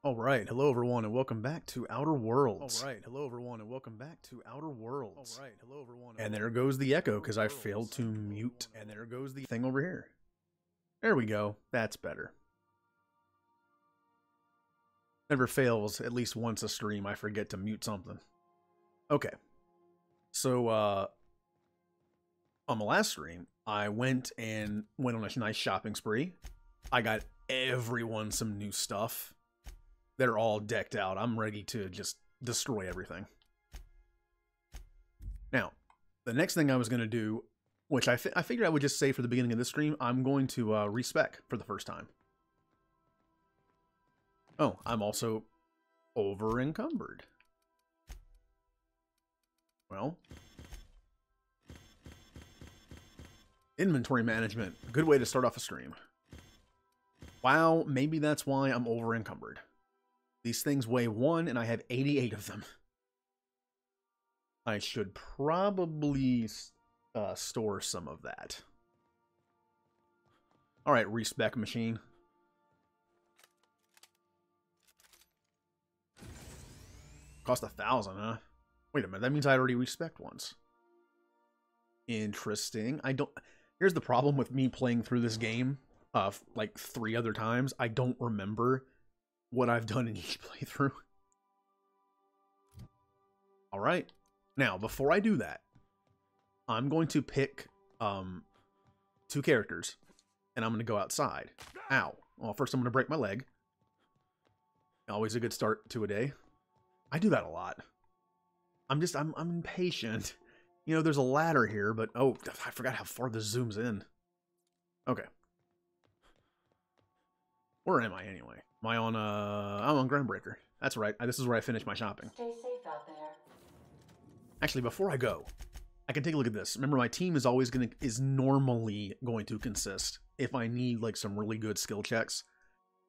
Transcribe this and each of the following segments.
Alright, hello everyone and welcome back to Outer Worlds. Alright, hello everyone and welcome back to Outer Worlds. Alright, hello everyone. And there goes the echo because I failed to mute. And there goes the thing over here. There we go. That's better. Never fails, at least once a stream, I forget to mute something. Okay. So, on the last stream, I went on a nice shopping spree. I got everyone some new stuff. They're all decked out. I'm ready to just destroy everything. Now, the next thing I was going to do, which I figured I would just say for the beginning of this stream, I'm going to respec for the first time. Oh, I'm also over encumbered. Well, inventory management. Good way to start off a stream. Wow, maybe that's why I'm over encumbered. These things weigh 1, and I have 88 of them. I should probably store some of that. Alright, respec machine. Cost 1,000, huh? Wait a minute, that means I already respec'd once. Interesting. Here's the problem with me playing through this game, like 3 other times. I don't remember what I've done in each playthrough. Alright. Now, before I do that, I'm going to pick 2 characters, and I'm going to go outside. Ow. Well, first I'm going to break my leg. Always a good start to a day. I do that a lot. I'm impatient. You know, there's a ladder here, but oh, I forgot how far this zooms in. Okay. Where am I anyway? Am I on, I'm on Groundbreaker. That's right. This is where I finish my shopping. Stay safe out there. Actually, before I go, I can take a look at this. Remember, my team is normally going to consist, if I need like some really good skill checks,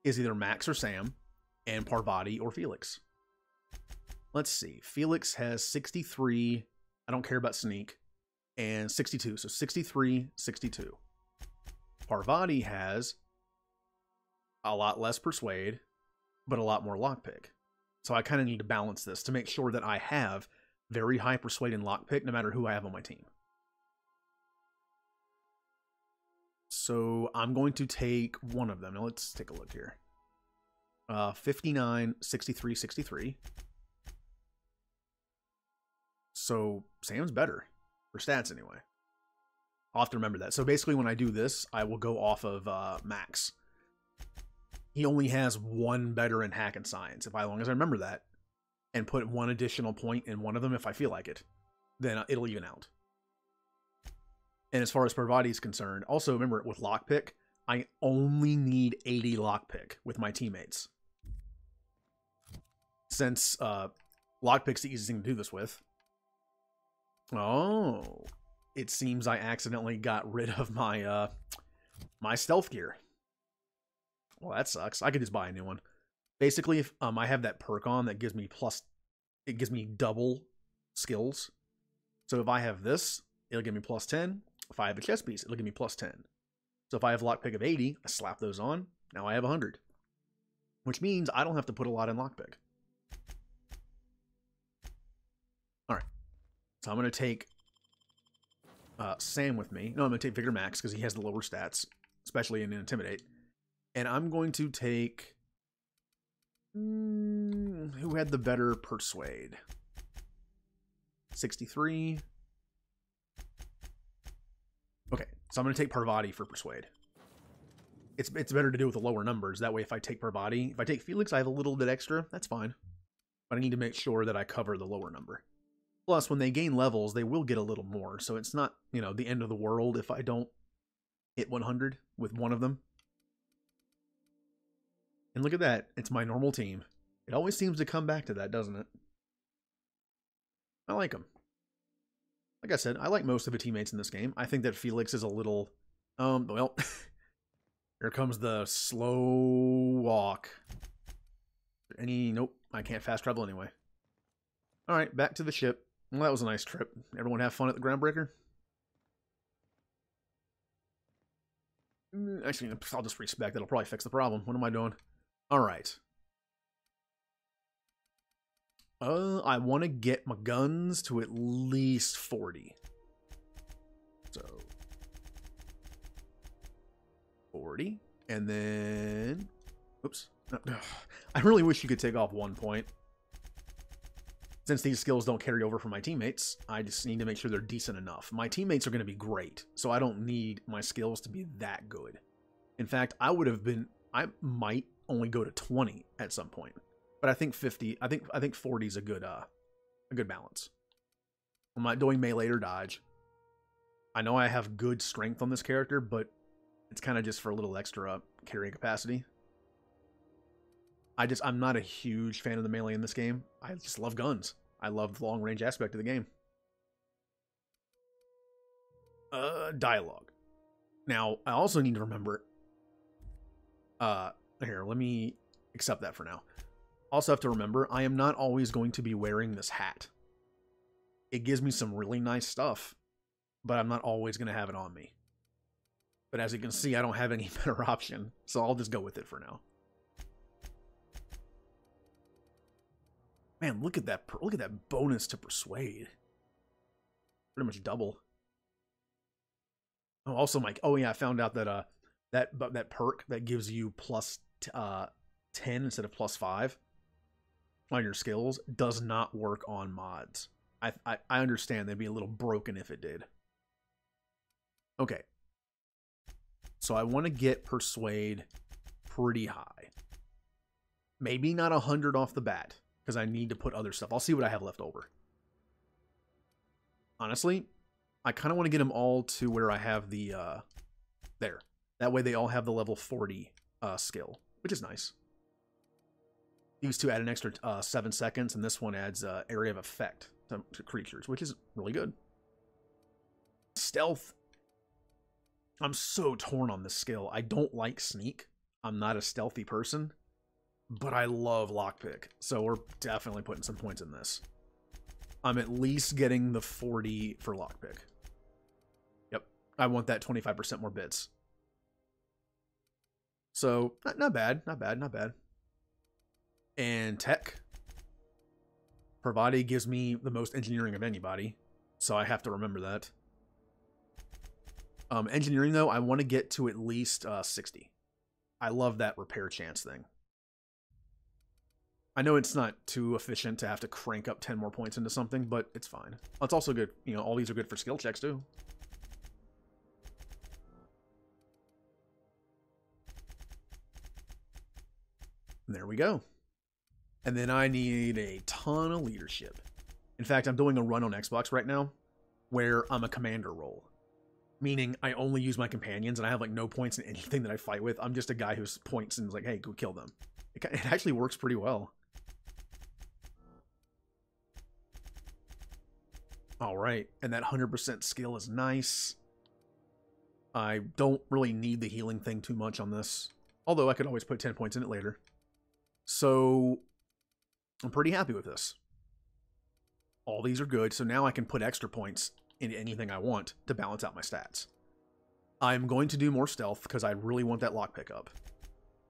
is either Max or Sam, and Parvati or Felix. Let's see. Felix has 63. I don't care about sneak, and 62. So 63, 62. Parvati has a lot less persuade, but a lot more lockpick. So I kind of need to balance this to make sure that I have very high persuade and lockpick no matter who I have on my team. So I'm going to take one of them. Now let's take a look here. 59, 63, 63. So Sam's better for stats anyway. I'll have to remember that. So basically when I do this, I will go off of Max. He only has 1 better in hack and science. As long as I remember that, and put 1 additional point in one of them if I feel like it, then it'll even out. And as far as Parvati is concerned, also remember with lockpick, I only need 80 lockpick with my teammates. Since lockpick's the easiest thing to do this with. Oh, it seems I accidentally got rid of my my stealth gear. Well, that sucks. I could just buy a new one. Basically, if I have that perk on that gives me it gives me double skills. So if I have this, it'll give me plus 10. If I have a chest piece, it'll give me plus 10. So if I have lockpick of 80, I slap those on. Now I have 100. Which means I don't have to put a lot in lockpick. Alright. So I'm going to take Sam with me. No, I'm going to take Vigor Max because he has the lower stats, especially in Intimidate. And I'm going to take... who had the better persuade? 63. Okay, so I'm going to take Parvati for persuade. It's better to do with the lower numbers. That way if I take Parvati, if I take Felix, I have a little bit extra. That's fine. But I need to make sure that I cover the lower number. Plus, when they gain levels, they will get a little more. So it's not, you know, the end of the world if I don't hit 100 with one of them. And look at that. It's my normal team. It always seems to come back to that, doesn't it? I like them. Like I said, I like most of the teammates in this game. I think that Felix is a little... well... here comes the slow walk. Nope, I can't fast travel anyway. Alright, back to the ship. Well, that was a nice trip. Everyone have fun at the Groundbreaker? Actually, I'll just respec. That'll probably fix the problem. What am I doing? Alright. I want to get my guns to at least 40. So 40. And then... Oops. I really wish you could take off 1 point. Since these skills don't carry over from my teammates, I just need to make sure they're decent enough. My teammates are going to be great, so I don't need my skills to be that good. In fact, I might only go to 20 at some point. But I think 50, I think 40 is a good balance. I'm not doing melee or dodge. I know I have good strength on this character, but it's kind of just for a little extra carrying capacity. I'm not a huge fan of the melee in this game. I just love guns. I love the long-range aspect of the game. Dialogue. Now, I also need to remember... here, let me accept that for now. Also have to remember, I am not always going to be wearing this hat. It gives me some really nice stuff, but I'm not always going to have it on me. But as you can see, I don't have any better option, so I'll just go with it for now. Man, look at that bonus to persuade. Pretty much double. Oh, also, Mike. Oh yeah, I found out that that perk that gives you plus 10 instead of plus 5 on your skills does not work on mods. I understand they'd be a little broken if it did. Okay. So I want to get persuade pretty high. Maybe not 100 off the bat, because I need to put other stuff. I'll see what I have left over. Honestly, I kind of want to get them all to where I have the, there. That way they all have the level 40 skill, which is nice. These two add an extra 7 seconds, and this one adds area of effect to creatures, which is really good. Stealth. I'm so torn on this skill. I don't like sneak. I'm not a stealthy person, but I love lockpick, so we're definitely putting some points in this. I'm at least getting the 40 for lockpick. Yep, I want that 25% more bits. So, not bad, not bad, not bad. And tech. Pravati gives me the most engineering of anybody, so I have to remember that. Engineering, though, I want to get to at least 60. I love that repair chance thing. I know it's not too efficient to have to crank up 10 more points into something, but it's fine. It's also good, you know, all these are good for skill checks, too. And there we go. And then I need a ton of leadership. In fact, I'm doing a run on Xbox right now where I'm a commander role. Meaning I only use my companions and I have like no points in anything that I fight with. I'm just a guy who's points and is like, hey, go kill them. It actually works pretty well. All right, and that 100% skill is nice. I don't really need the healing thing too much on this. Although I could always put 10 points in it later. So I'm pretty happy with this. All these are good, so now I can put extra points into anything I want to balance out my stats. I'm going to do more stealth because I really want that lockpick up.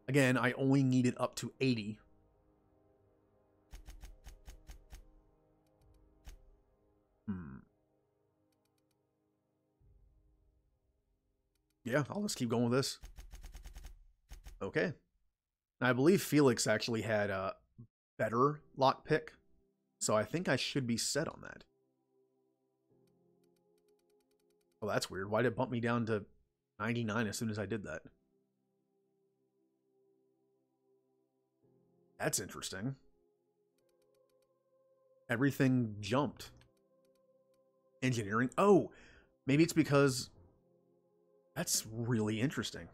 Again, I only need it up to 80. Yeah, I'll just keep going with this. Okay. I believe Felix actually had a better lockpick, so I think I should be set on that. Oh, that's weird. Why did it bump me down to 99 as soon as I did that? That's interesting. Everything jumped. Engineering. Oh, maybe it's because... That's really interesting.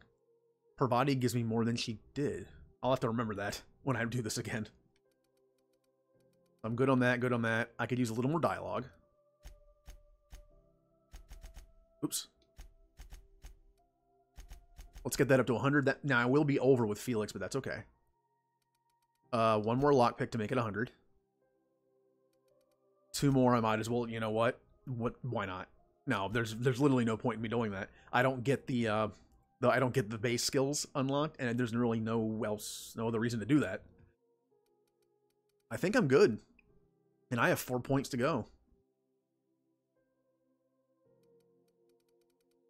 Pravati gives me more than she did. I'll have to remember that when I do this again. I'm good on that, good on that. I could use a little more dialogue. Oops. Let's get that up to 100. Now, I will be over with Felix, but that's okay. One more lockpick to make it 100. 2 more, I might as well, you know what? Why not? No, there's literally no point in me doing that. I don't get the base skills unlocked, and there's really no other reason to do that. I think I'm good. And I have 4 points to go.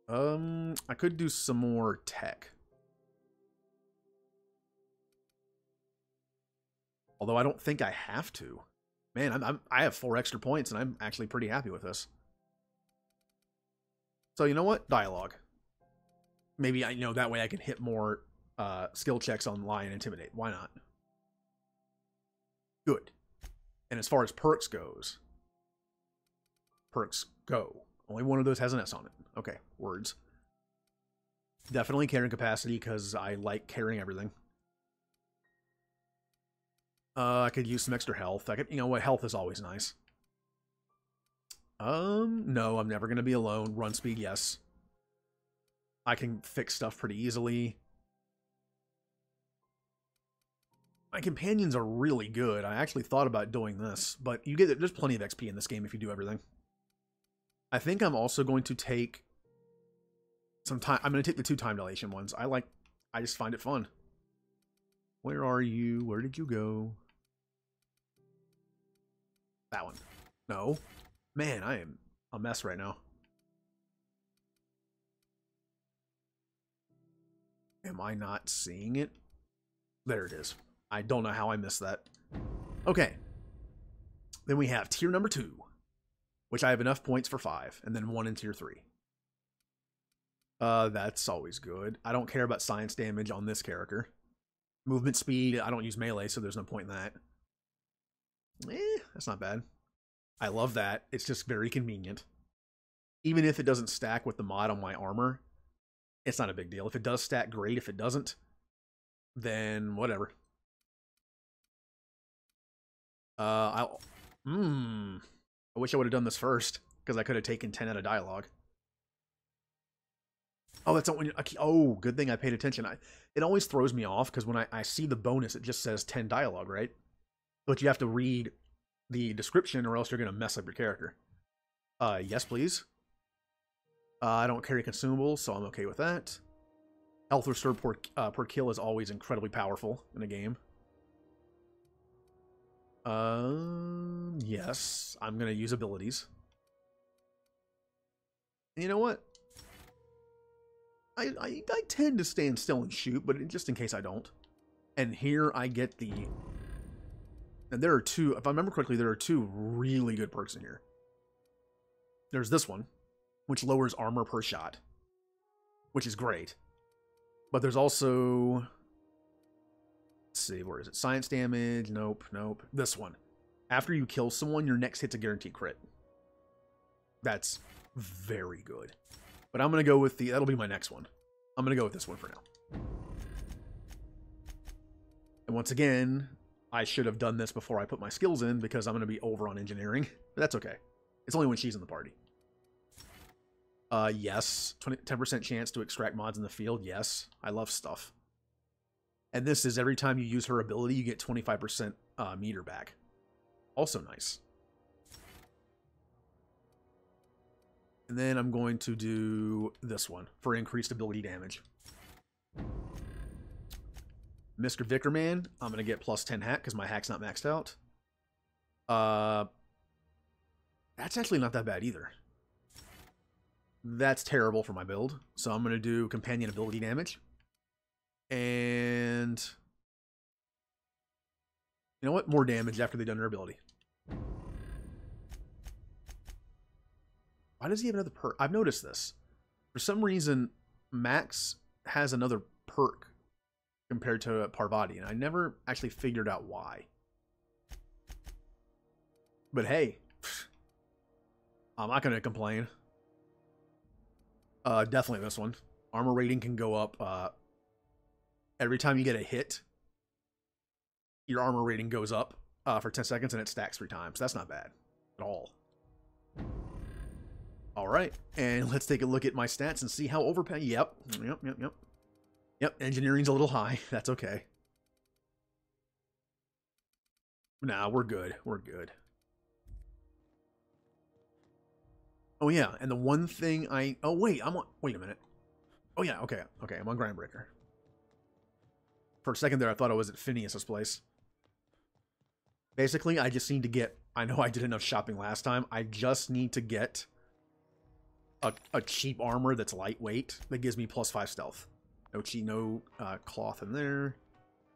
I could do some more tech. Although I don't think I have to. Man, I have 4 extra points, and I'm actually pretty happy with this. So you know what? Dialogue. Maybe that way I can hit more skill checks on Lie and Intimidate. Why not? Good. And as far as perks goes, perks go. Only one of those has an S on it. Okay, words. Definitely carrying capacity because I like carrying everything. I could use some extra health. You know what? Health is always nice. No, I'm never gonna be alone. Run speed, yes. I can fix stuff pretty easily. My companions are really good. I actually thought about doing this, but there's plenty of XP in this game if you do everything. I think I'm also going to take some time. I'm going to take the 2 time dilation ones. I just find it fun. Where are you? Where did you go? That one. No. Man, I am a mess right now. Am I not seeing it? There it is. I don't know how I missed that. Okay. Then we have tier number 2, which I have enough points for 5, and then 1 in tier 3. That's always good. I don't care about science damage on this character. Movement speed, I don't use melee, so there's no point in that. That's not bad. I love that. It's just very convenient. Even if it doesn't stack with the mod on my armor, it's not a big deal. If it does stack, great. If it doesn't, then whatever. I wish I would have done this first, because I could have taken 10 out of dialogue. Oh, that's not when oh, good thing I paid attention. It always throws me off, because when I see the bonus, it just says 10 dialogue, right? But you have to read the description, or else you're going to mess up your character. Yes, please. I don't carry consumables, so I'm okay with that. Health restore per kill is always incredibly powerful in a game. Yes, I'm gonna use abilities. And you know what? I tend to stand still and shoot, but just in case I don't. And here I get the... And there are 2, if I remember correctly, there are 2 really good perks in here. There's this one, which lowers armor per shot, which is great. But there's also... Let's see, where is it? Science damage. Nope, nope. This one. After you kill someone, your next hit's a guaranteed crit. That's very good. But I'm going to go with that'll be my next one. I'm going to go with this one for now. And once again, I should have done this before I put my skills in, because I'm going to be over on engineering. But that's okay. It's only when she's in the party. Yes. 10% chance to extract mods in the field. Yes. I love stuff. And this is every time you use her ability, you get 25% meter back. Also nice. And then I'm going to do this one for increased ability damage. Mr. Vickerman, I'm going to get plus 10 hack because my hack's not maxed out. That's actually not that bad either. That's terrible for my build. So I'm going to do companion ability damage. And you know what? More damage after they've done their ability. Why does he have another perk? I've noticed this. For some reason, Max has another perk compared to Parvati, and I never actually figured out why. But hey, I'm not going to complain. Definitely this one. Armor rating can go up. Every time you get a hit, your armor rating goes up for 10 seconds, and it stacks 3 times. That's not bad at all. All right, and let's take a look at my stats and see how overpowered. Yep. Engineering's a little high. That's okay. Nah, we're good. We're good. Oh yeah, and the one thing oh wait, wait a minute. Oh yeah, okay, I'm on Grindbreaker. For a second there, I thought I was at Phineas's place. Basically, I just need to get I know I did enough shopping last time. I just need to get a cheap armor that's lightweight that gives me +5 stealth. No cloth in there.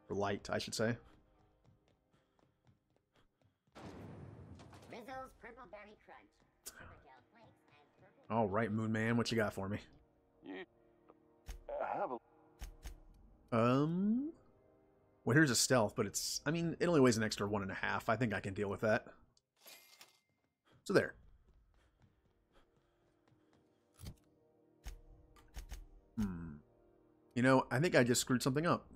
Or light, I should say. Rizzo's Purple Berry Crunch. All right, Moon Man, what you got for me? Well, here's a stealth, but it's, I mean, it only weighs an extra 1.5. I think I can deal with that. So there. You know, I think I just screwed something up.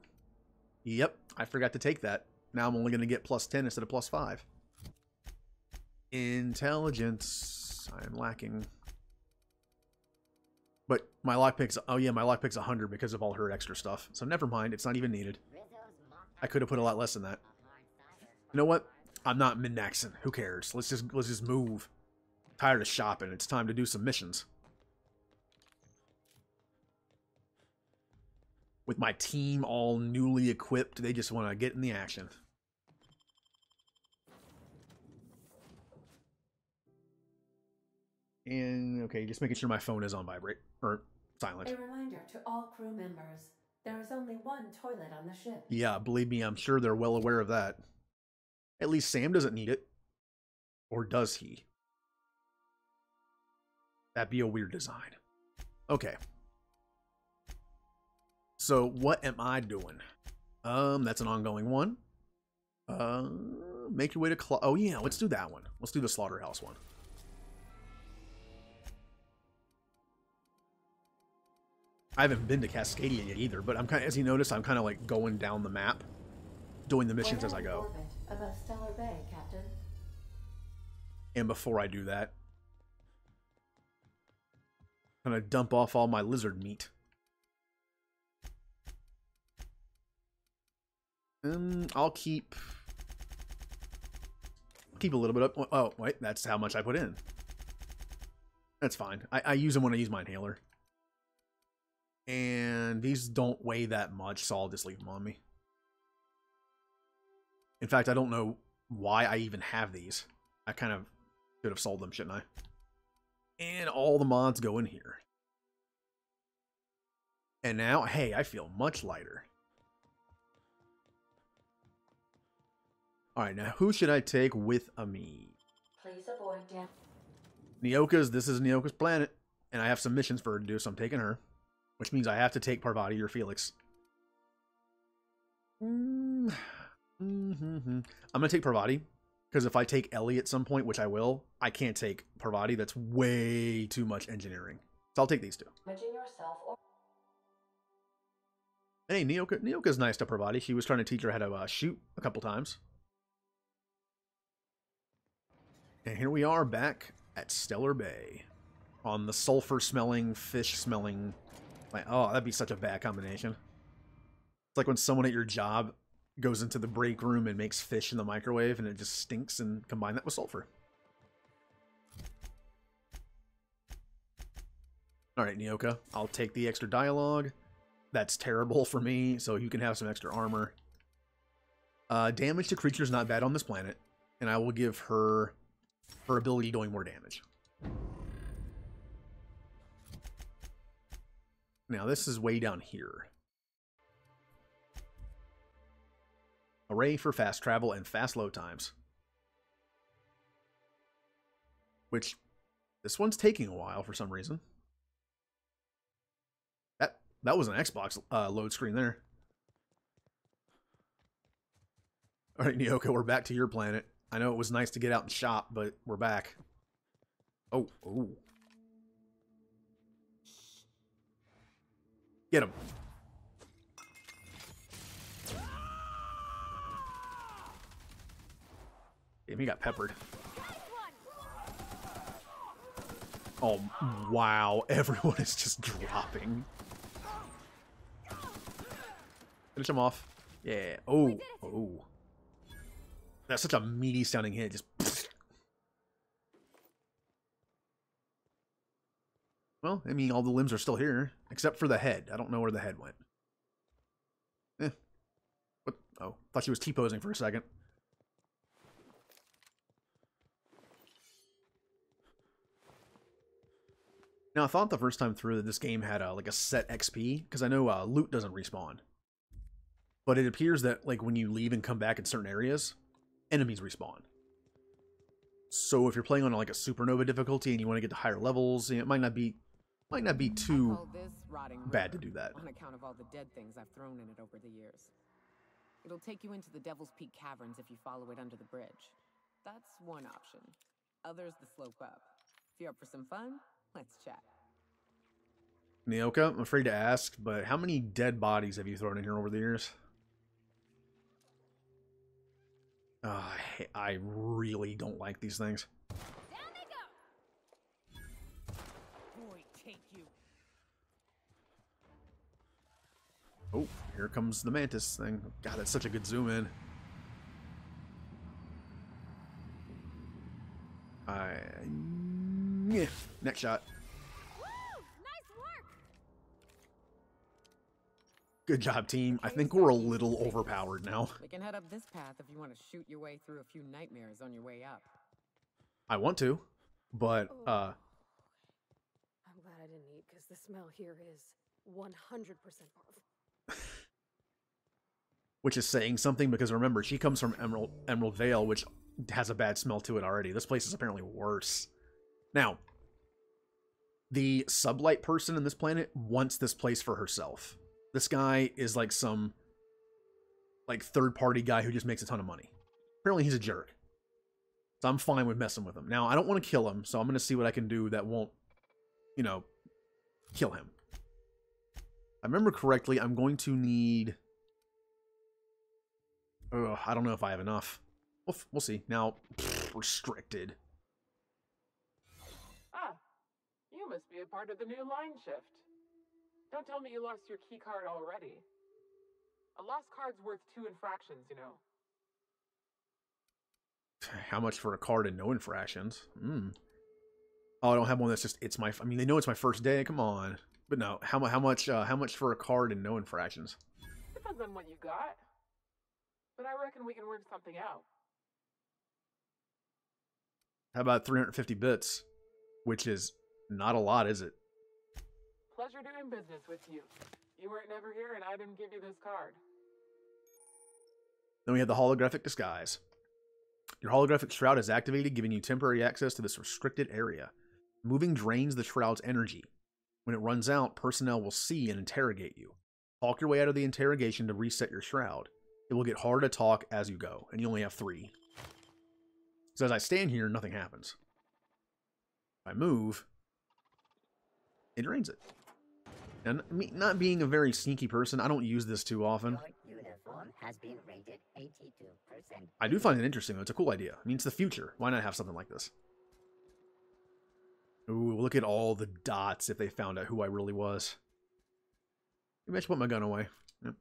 Yep, I forgot to take that. Now I'm only going to get +10 instead of +5. Intelligence. I am lacking. But my lockpick's, oh yeah, my lockpick's 100 because of all her extra stuff. So never mind, it's not even needed. I could have put a lot less than that. You know what? I'm not min-maxing. Who cares? Let's just move. I'm tired of shopping. It's time to do some missions. With my team all newly equipped, they just want to get in the action. And, okay, just making sure my phone is on vibrate, or silent. A reminder to all crew members, there is only one toilet on the ship. Yeah, believe me, I'm sure they're well aware of that. At least Sam doesn't need it. Or does he? That'd be a weird design. Okay. So, what am I doing? That's an ongoing one. Make your way to oh yeah, let's do that one. Let's do the slaughterhouse one. I haven't been to Cascadia yet either, but I'm kind of, as you notice, I'm kind of like going down the map, doing the missions as I go. Above Stellar Bay, Captain. And before I do that, I'm gonna dump off all my lizard meat. I'll keep a little bit up. Oh, wait, that's how much I put in. That's fine. I use them when I use my inhaler. And these don't weigh that much, so I'll just leave them on me. In fact, I don't know why I even have these. I kind of should have sold them, shouldn't I? And all the mods go in here. And now, hey, I feel much lighter. Alright, now who should I take with me? Please avoid damage. Nyoka's, this is Nyoka's planet. And I have some missions for her to do, so I'm taking her. Which means I have to take Parvati or Felix. I'm going to take Parvati. Because if I take Ellie at some point, which I will, I can't take Parvati. That's way too much engineering. So I'll take these two. Hey, Nyoka's nice to Parvati. She was trying to teach her how to shoot a couple times. And here we are back at Stellar Bay. On the sulfur-smelling, fish-smelling... Oh, that'd be such a bad combination. It's like when someone at your job goes into the break room and makes fish in the microwave and it just stinks, and combine that with sulfur. Alright, Nyoka. I'll take the extra dialogue. That's terrible for me, so you can have some extra armor. Damage to creatures not bad on this planet. And I will give her her ability doing more damage. Now, this is way down here. Array for fast travel and fast load times. Which, this one's taking a while for some reason. That was an Xbox load screen there. Alright, Nyoka, we're back to your planet. I know it was nice to get out and shop, but we're back. Oh. Get him. Damn, he got peppered. Oh, wow. Everyone is just dropping. Finish him off. Yeah. Oh. That's such a meaty sounding hit. Just. Well, I mean, all the limbs are still here, except for the head. I don't know where the head went. What? Oh, thought she was T-posing for a second. Now, I thought the first time through that this game had like a set XP, because I know loot doesn't respawn. But it appears that like when you leave and come back in certain areas, enemies respawn. So if you're playing on like a supernova difficulty and you want to get to higher levels, it might not be too bad to do that. On account of all the dead things I've thrown in it over the years. It'll take you into the Devil's Peak Caverns if you follow it under the bridge. That's one option. Others the slope up. If you're up for some fun, let's chat. Nyoka, I'm afraid to ask, but how many dead bodies have you thrown in here over the years? I really don't like these things. Down they go. Boy, take you. Oh, here comes the mantis thing. God, that's such a good zoom in. Yeah. Next shot. Woo! Nice work. Good job, team. I think we're a little overpowered now. We can head up this path if you want to shoot your way through a few nightmares on your way up. I want to, but I'm glad I didn't eat because the smell here is 100% barf. which is saying something because remember, she comes from Emerald Vale, which has a bad smell to it already. This place is apparently worse. Now, the sublight person in this planet wants this place for herself. This guy is like some third-party guy who just makes a ton of money. Apparently he's a jerk. So I'm fine with messing with him. Now, I don't want to kill him, so I'm going to see what I can do that won't, you know, kill him. If I remember correctly, I'm going to need... I don't know if I have enough. We'll see. Now, restricted. Ah, you must be a part of the new line shift. Don't tell me you lost your key card already. A lost card's worth 2 infractions, you know. How much for a card and no infractions? Oh, I don't have one that's just, I mean, they know it's my first day, come on. But no, how much for a card and no infractions? Depends on what you got. But I reckon we can work something out. How about 350 bits? Which is not a lot, is it? Pleasure doing business with you. You weren't never here and I didn't give you this card. Then we have the holographic disguise. Your holographic shroud is activated, giving you temporary access to this restricted area. Moving drains the shroud's energy. When it runs out, personnel will see and interrogate you. Talk your way out of the interrogation to reset your shroud. It will get harder to talk as you go, and you only have 3. So as I stand here, nothing happens. If I move, it drains it. And me not being a very sneaky person, I don't use this too often. Your uniform has been rated 82%. I do find it interesting, though. It's a cool idea. I mean, it's the future. Why not have something like this? Ooh, look at all the dots if they found out who I really was. Maybe I should put my gun away. Yep.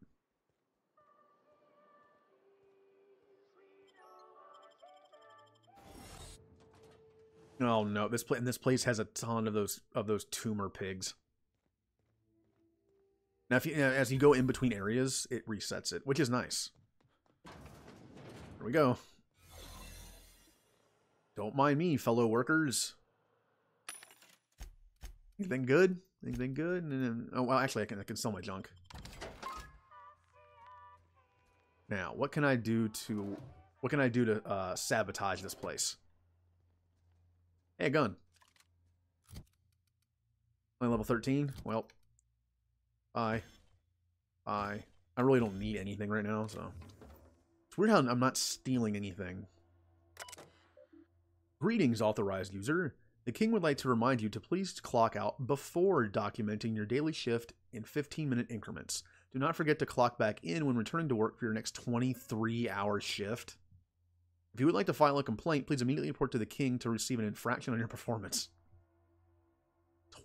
Oh no, this place has a ton of those tumor pigs. Now, as you go in between areas, it resets it, which is nice. Here we go. Don't mind me, fellow workers. Anything good? Anything good? Oh, well, actually, I can sell my junk. Now, what can I do to sabotage this place? Hey, a gun. Only level 13? Well, bye. Bye. I really don't need anything right now, so. It's weird how I'm not stealing anything. Greetings, authorized user. The king would like to remind you to please clock out before documenting your daily shift in 15-minute increments. Do not forget to clock back in when returning to work for your next 23-hour shift. If you would like to file a complaint, please immediately report to the king to receive an infraction on your performance.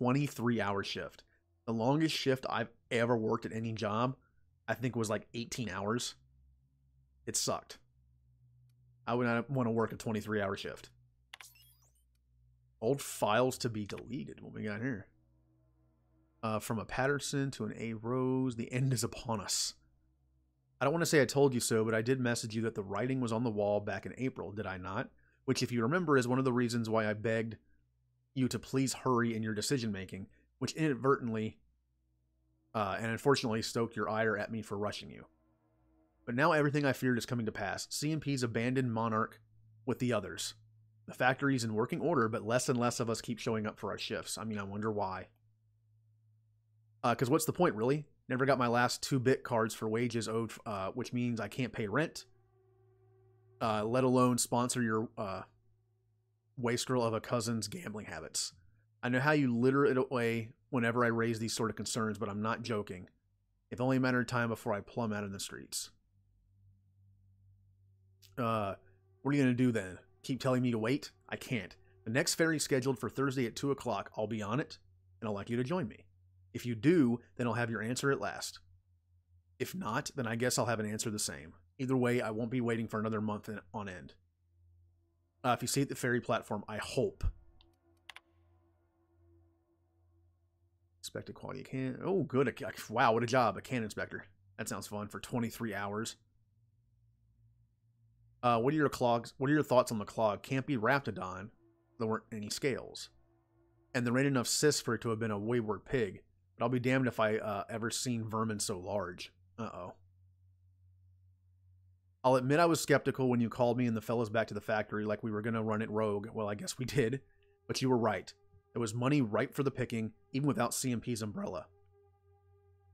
23-hour shift. The longest shift I've ever worked at any job, I think, was like 18 hours. It sucked. I would not want to work a 23-hour shift. Old files to be deleted. What we got here? From a Patterson to an A Rose, the end is upon us. I don't want to say I told you so, but I did message you that the writing was on the wall back in April, did I not? Which, if you remember, is one of the reasons why I begged you to please hurry in your decision making, which inadvertently and unfortunately stoked your ire at me for rushing you. But now everything I feared is coming to pass. CMP's abandoned Monarch with the others. The factory's in working order, but less and less of us keep showing up for our shifts. I mean, I wonder why. Because what's the point, really? Never got my last 2-bit cards for wages owed, which means I can't pay rent. Let alone sponsor your wastrel of a cousin's gambling habits. I know how you litter it away whenever I raise these sort of concerns, but I'm not joking. If only a matter of time before I plumb out in the streets. What are you going to do then? Keep telling me to wait? I can't. The next ferry scheduled for Thursday at 2 o'clock. I'll be on it, and I'd like you to join me. If you do, then I'll have your answer at last. If not, then I guess I'll have an answer the same. Either way, I won't be waiting for another month on end. If you see at the ferry platform, I hope. Inspected quality can. Oh, good. Wow, what a job. A can inspector. That sounds fun for 23 hours. What are your thoughts on the clog? Can't be Raptidon. There weren't any scales. And there ain't enough cysts for it to have been a wayward pig. But I'll be damned if I ever seen vermin so large. Uh-oh. I'll admit I was skeptical when you called me and the fellas back to the factory like we were going to run it rogue. Well, I guess we did. But you were right. There was money ripe for the picking, even without CMP's umbrella.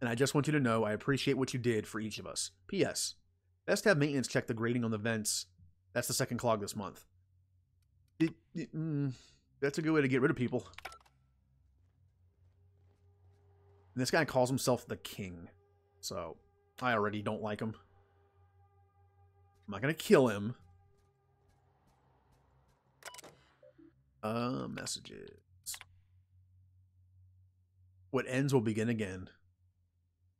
And I just want you to know I appreciate what you did for each of us. P.S. Best have maintenance check the grading on the vents. That's the second clog this month. That's a good way to get rid of people. And this guy calls himself the King. So, I already don't like him. I'm not going to kill him. Messages. What ends will begin again.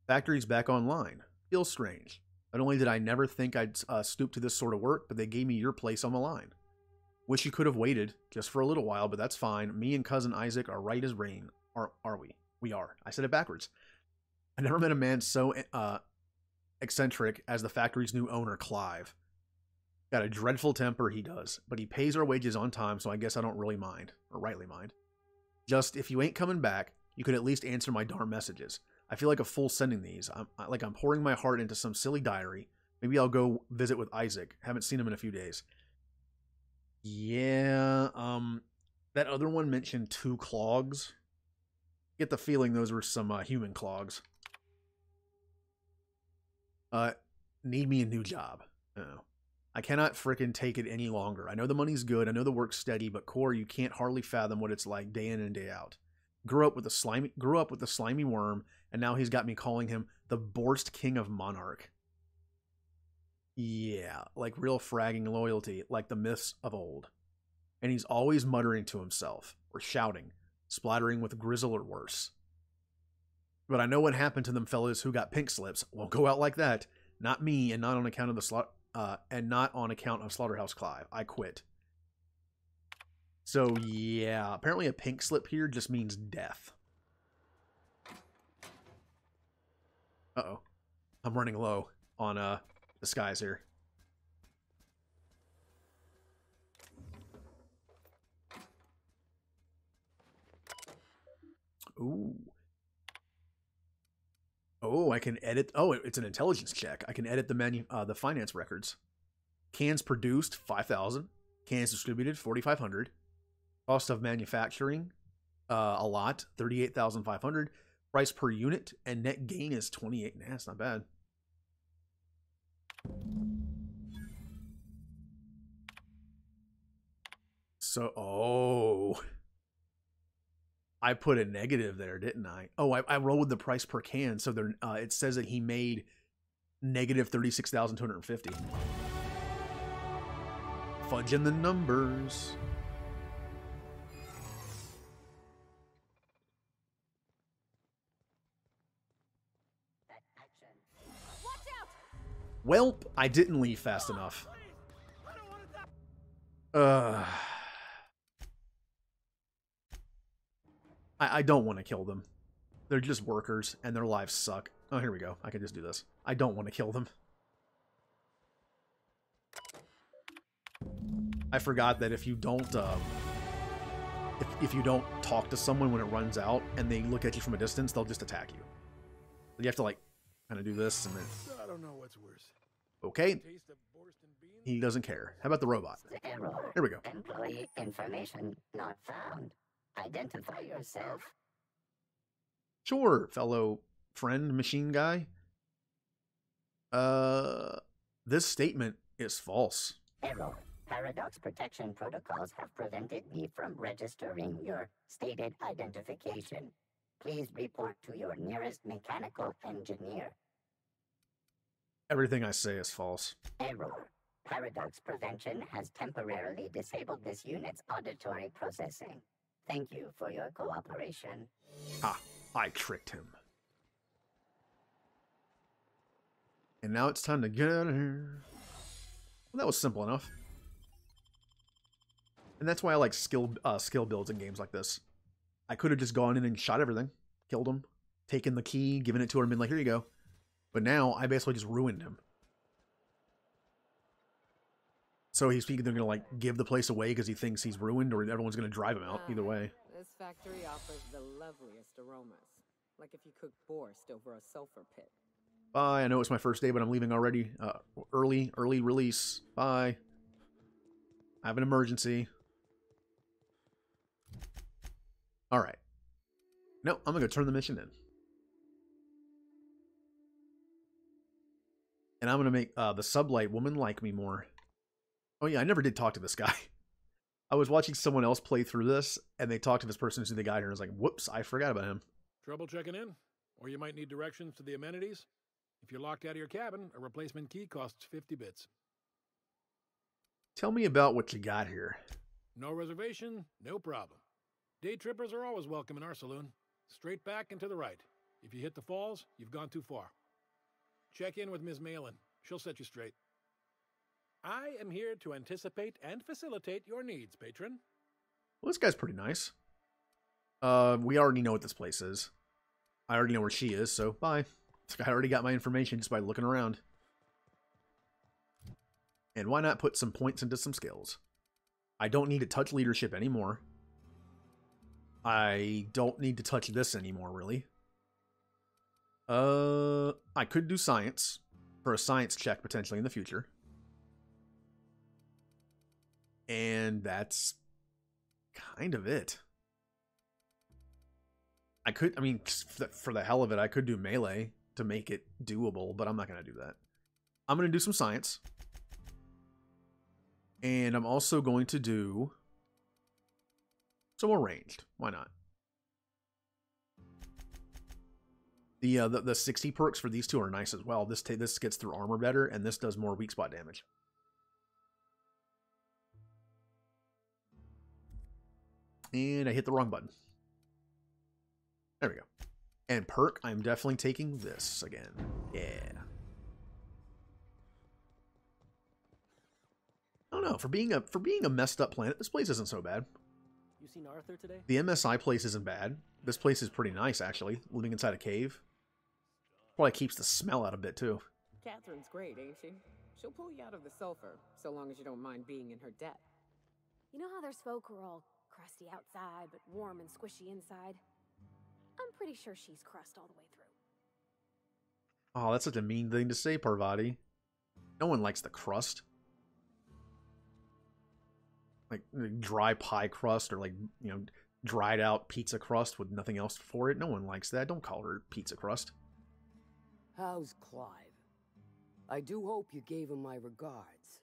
Factory's back online. Feels strange. Not only did I never think I'd stoop to this sort of work, but they gave me your place on the line. Wish you could have waited just for a little while, but that's fine. Me and cousin Isaac are right as rain. Are we? We are. I said it backwards. I never met a man so eccentric as the factory's new owner, Clive. Got a dreadful temper, he does, but he pays our wages on time, so I guess I don't really mind, or rightly mind. Just, if you ain't coming back, you could at least answer my darn messages. I feel like a fool sending these. I'm pouring my heart into some silly diary. Maybe I'll go visit with Isaac. Haven't seen him in a few days. Yeah, that other one mentioned 2 clogs. Get the feeling those were some human clogs. Need me a new job. Oh. I cannot frickin' take it any longer. I know the money's good, I know the work's steady, but Core, you can't hardly fathom what it's like day in and day out. Grew up with the slimy worm, and now he's got me calling him the Borst King of Monarch. Yeah, like real fragging loyalty, like the myths of old. And he's always muttering to himself, or shouting, splattering with grizzle or worse. But I know what happened to them fellas who got pink slips. Won't go out like that. Not me, and not on account of the Slaughterhouse Clive. I quit. So yeah, apparently a pink slip here just means death. Uh-oh. I'm running low on disguise here. Ooh. Oh, I can edit. Oh, it's an intelligence check. I can edit the finance records. Cans produced 5,000. Cans distributed 4,500. Cost of manufacturing a lot 38,500. Price per unit and net gain is 28. Nah, that's not bad. So, oh. I put a negative there, didn't I? Oh, I rolled the price per can, so there, it says that he made negative 36,250. Fudging the numbers. Welp, I didn't leave fast enough. I don't want to kill them. They're just workers, and their lives suck. Oh, here we go. I can just do this. I don't want to kill them. I forgot that if you don't, if you don't talk to someone when it runs out and they look at you from a distance, they'll just attack you. You have to like kind of do this and then. I don't know what's worse. Okay. Taste of Borston beans? He doesn't care. How about the robot? Error. Here we go. Employee information not found. Identify yourself. Sure, fellow friend machine guy. This statement is false. Error. Paradox protection protocols have prevented me from registering your stated identification. Please report to your nearest mechanical engineer. Everything I say is false. Error. Paradox prevention has temporarily disabled this unit's auditory processing. Thank you for your cooperation. Ah, I tricked him. And now it's time to get out of here. Well, that was simple enough. And that's why I like skill builds in games like this. I could have just gone in and shot everything, killed him, taken the key, given it to her, and been like, here you go. But now I basically just ruined him. So he's either going to like give the place away because he thinks he's ruined, or everyone's going to drive him out. Either way. This factory offers the loveliest aromas. Like if you cooked borscht over a sulfur pit. Bye. I know it's my first day, but I'm leaving already. Early release. Bye. I have an emergency. All right. No, I'm going to turn the mission in. And I'm going to make the sublight woman like me more. Oh yeah, I never did talk to this guy. I was watching someone else play through this, and they talked to this person as soon as they got here, and I was like, whoops, I forgot about him. Trouble checking in? Or you might need directions to the amenities? If you're locked out of your cabin, a replacement key costs 50 bits. Tell me about what you got here. No reservation, no problem. Day trippers are always welcome in our saloon. Straight back and to the right. If you hit the falls, you've gone too far. Check in with Ms. Malin. She'll set you straight. I am here to anticipate and facilitate your needs, patron. Well, this guy's pretty nice. We already know what this place is. I already know where she is, so bye. This guy already got my information just by looking around. And why not put some points into some skills? I don't need to touch leadership anymore. I don't need to touch this anymore, really. I could do science for a science check potentially in the future. And that's kind of it. I mean, for the hell of it, I could do melee to make it doable, but I'm not going to do that. I'm going to do some science. And I'm also going to do some more ranged. Why not? The 60 perks for these two are nice as well. This gets through armor better, and this does more weak spot damage. And I hit the wrong button. There we go. And perk, I'm definitely taking this again. Yeah. I don't know. For being a messed up planet, this place isn't so bad. You seen Arthur today? The MSI place isn't bad. This place is pretty nice, actually. Living inside a cave. Probably keeps the smell out a bit, too. Catherine's great, ain't she? She'll pull you out of the sulfur, so long as you don't mind being in her debt. You know how there's folk who are all crusty outside, but warm and squishy inside? I'm pretty sure she's crust all the way through. Oh, that's such a mean thing to say, Parvati. No one likes the crust. Like dry pie crust or like, you know, dried out pizza crust with nothing else for it. No one likes that. Don't call her pizza crust. How's Clive? I do hope you gave him my regards.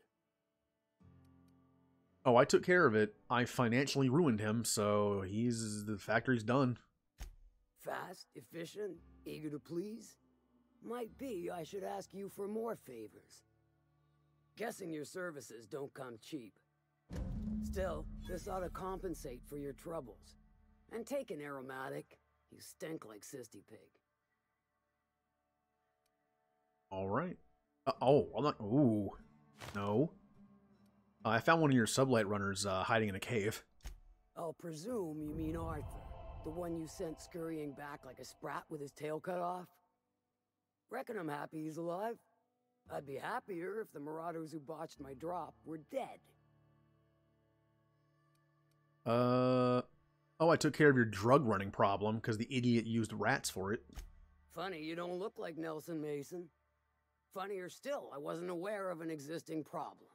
Oh, I took care of it. I financially ruined him, so the factory's done. Fast, efficient, eager to please? Might be I should ask you for more favors. Guessing your services don't come cheap. Still, this ought to compensate for your troubles. And take an aromatic. You stink like Sissy Pig. Alright. Oh, I'm not... Ooh. No. I found one of your sublight runners hiding in a cave. I'll presume you mean Arthur. The one you sent scurrying back like a sprat with his tail cut off? Reckon I'm happy he's alive. I'd be happier if the marauders who botched my drop were dead. Oh, I took care of your drug running problem because the idiot used rats for it. Funny you don't look like Nelson Mason. Funnier still, I wasn't aware of an existing problem.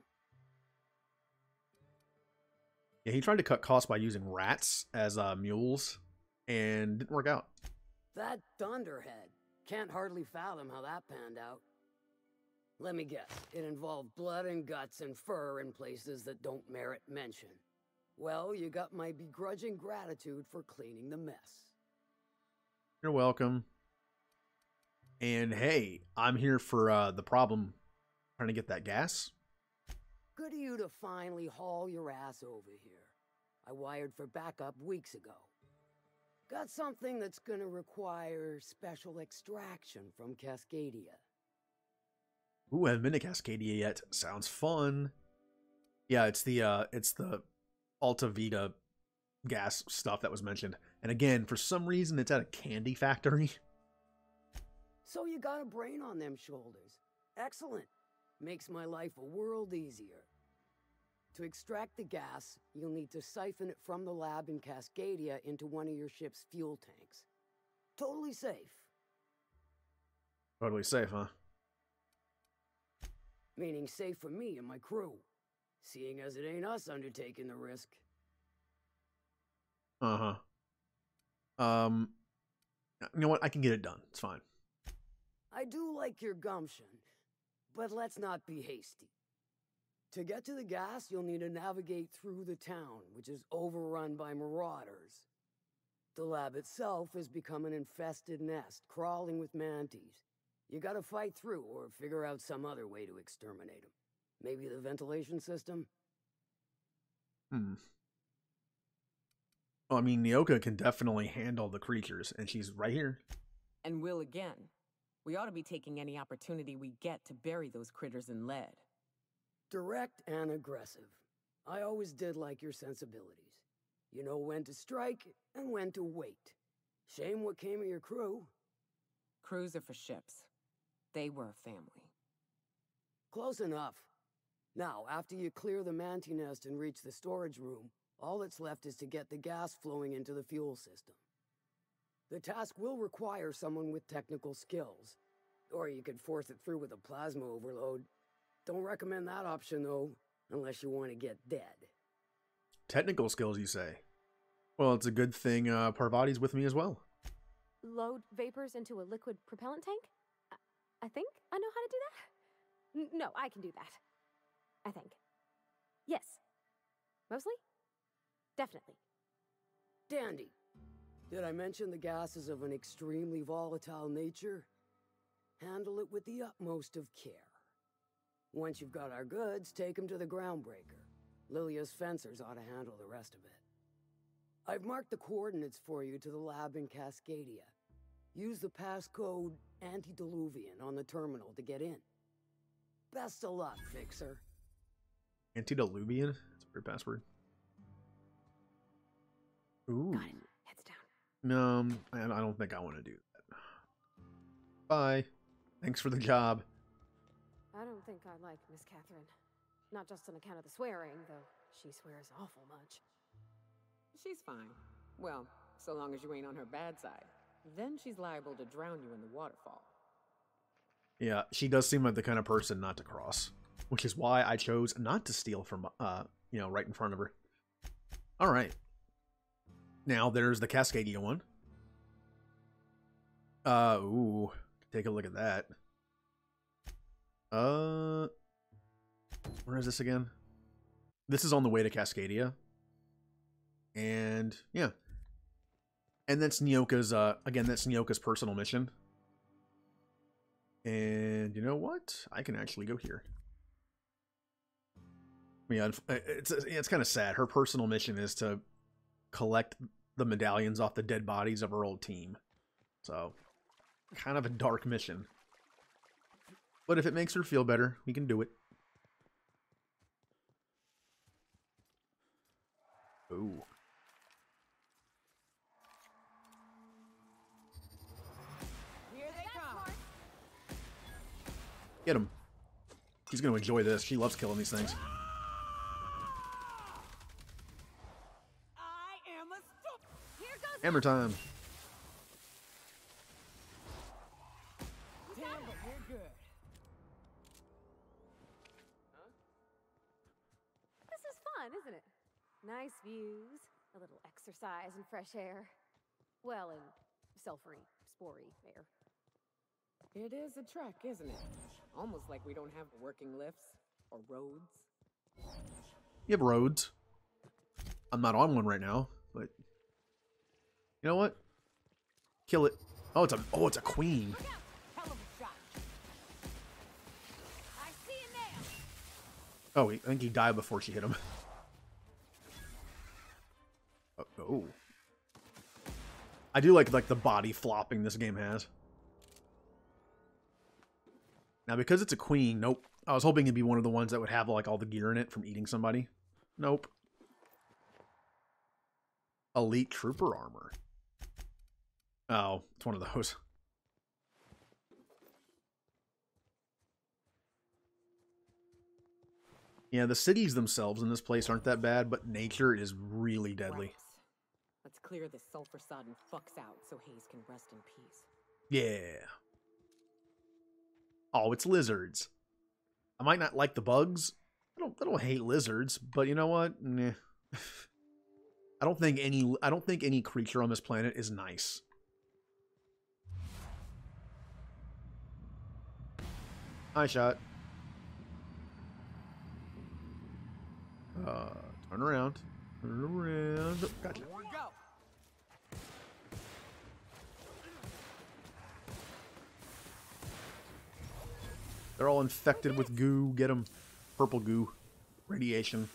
Yeah, he tried to cut costs by using rats as mules, and didn't work out. That dunderhead. Can't hardly fathom how that panned out. Let me guess, it involved blood and guts and fur in places that don't merit mention. Well, you got my begrudging gratitude for cleaning the mess. You're welcome. And hey, I'm here for the problem, trying to get that gas. Good of you to finally haul your ass over here. I wired for backup weeks ago. Got something that's gonna require special extraction from Cascadia. Ooh, I haven't been to Cascadia yet. Sounds fun. Yeah, it's the Alta Vita gas stuff that was mentioned. And again, for some reason, it's at a candy factory. So you got a brain on them shoulders. Excellent. Makes my life a world easier. To extract the gas, you'll need to siphon it from the lab in Cascadia into one of your ship's fuel tanks. Totally safe. Totally safe, huh? Meaning safe for me and my crew. Seeing as it ain't us undertaking the risk. Uh-huh. You know what? I can get it done. It's fine. I do like your gumption, but let's not be hasty. To get to the gas, you'll need to navigate through the town, which is overrun by marauders. The lab itself has become an infested nest, crawling with mantis. You gotta fight through or figure out some other way to exterminate them. Maybe the ventilation system? Well, I mean, Nyoka can definitely handle the creatures, and she's right here. And will again. We ought to be taking any opportunity we get to bury those critters in lead. Direct and aggressive. I always did like your sensibilities. You know when to strike and when to wait. Shame what came of your crew. Crews are for ships. They were a family. Close enough. Now, after you clear the manti nest and reach the storage room, all that's left is to get the gas flowing into the fuel system. The task will require someone with technical skills. Or you could force it through with a plasma overload. Don't recommend that option, though, unless you want to get dead. Technical skills, you say? Well, it's a good thing Parvati's with me as well. Load vapors into a liquid propellant tank? I think I know how to do that. No, I can do that. I think. Yes. Mostly? Definitely. Dandy. Did I mention the gas is of an extremely volatile nature? Handle it with the utmost of care. Once you've got our goods, take them to the groundbreaker. Lilia's fencers ought to handle the rest of it. I've marked the coordinates for you to the lab in Cascadia. Use the passcode Antediluvian on the terminal to get in. Best of luck, Fixer. Antediluvian? That's a weird password. Ooh. Got it. Heads down. No, I don't think I want to do that. Bye. Thanks for the job. I don't think I like Miss Catherine. Not just on account of the swearing, though she swears awful much. She's fine. Well, so long as you ain't on her bad side. Then she's liable to drown you in the waterfall. Yeah, she does seem like the kind of person not to cross. Which is why I chose not to steal from, right in front of her. Alright. Now, there's the Cascadia one. Ooh. Take a look at that. Where is this again? This is on the way to Cascadia. And, yeah. And that's Nyoka's, again, that's Nyoka's personal mission. And you know what? I can actually go here. Yeah, it's kind of sad. Her personal mission is to collect the medallions off the dead bodies of her old team. So, kind of a dark mission. But if it makes her feel better, we can do it. Ooh. Here they come. Get him. She's going to enjoy this. She loves killing these things. Hammer time. Damn, but we're good. This is fun, isn't it? Nice views, a little exercise and fresh air. Well, and sulfury, spory air. It is a trek, isn't it? Almost like we don't have working lifts or roads. You have roads. I'm not on one right now, but you know what? Kill it. Oh, it's a queen. Hell of a shot. I see it now. Oh, I think he died before she hit him. Oh. I do like the body flopping this game has. Now, because it's a queen, nope. I was hoping it'd be one of the ones that would have like all the gear in it from eating somebody. Nope. Elite trooper armor. Oh, it's one of those. Yeah, the cities themselves in this place aren't that bad, but nature is really deadly. Right. Let's clear this sulfur-sodden fucks out so Hayes can rest in peace. Yeah. Oh, it's lizards. I might not like the bugs. I don't hate lizards, but you know what? Nah. I don't think any creature on this planet is nice. Hi, shot. Turn around. Turn around. Gotcha. Here we go. They're all infected with goo. Get them. Purple goo. Radiation.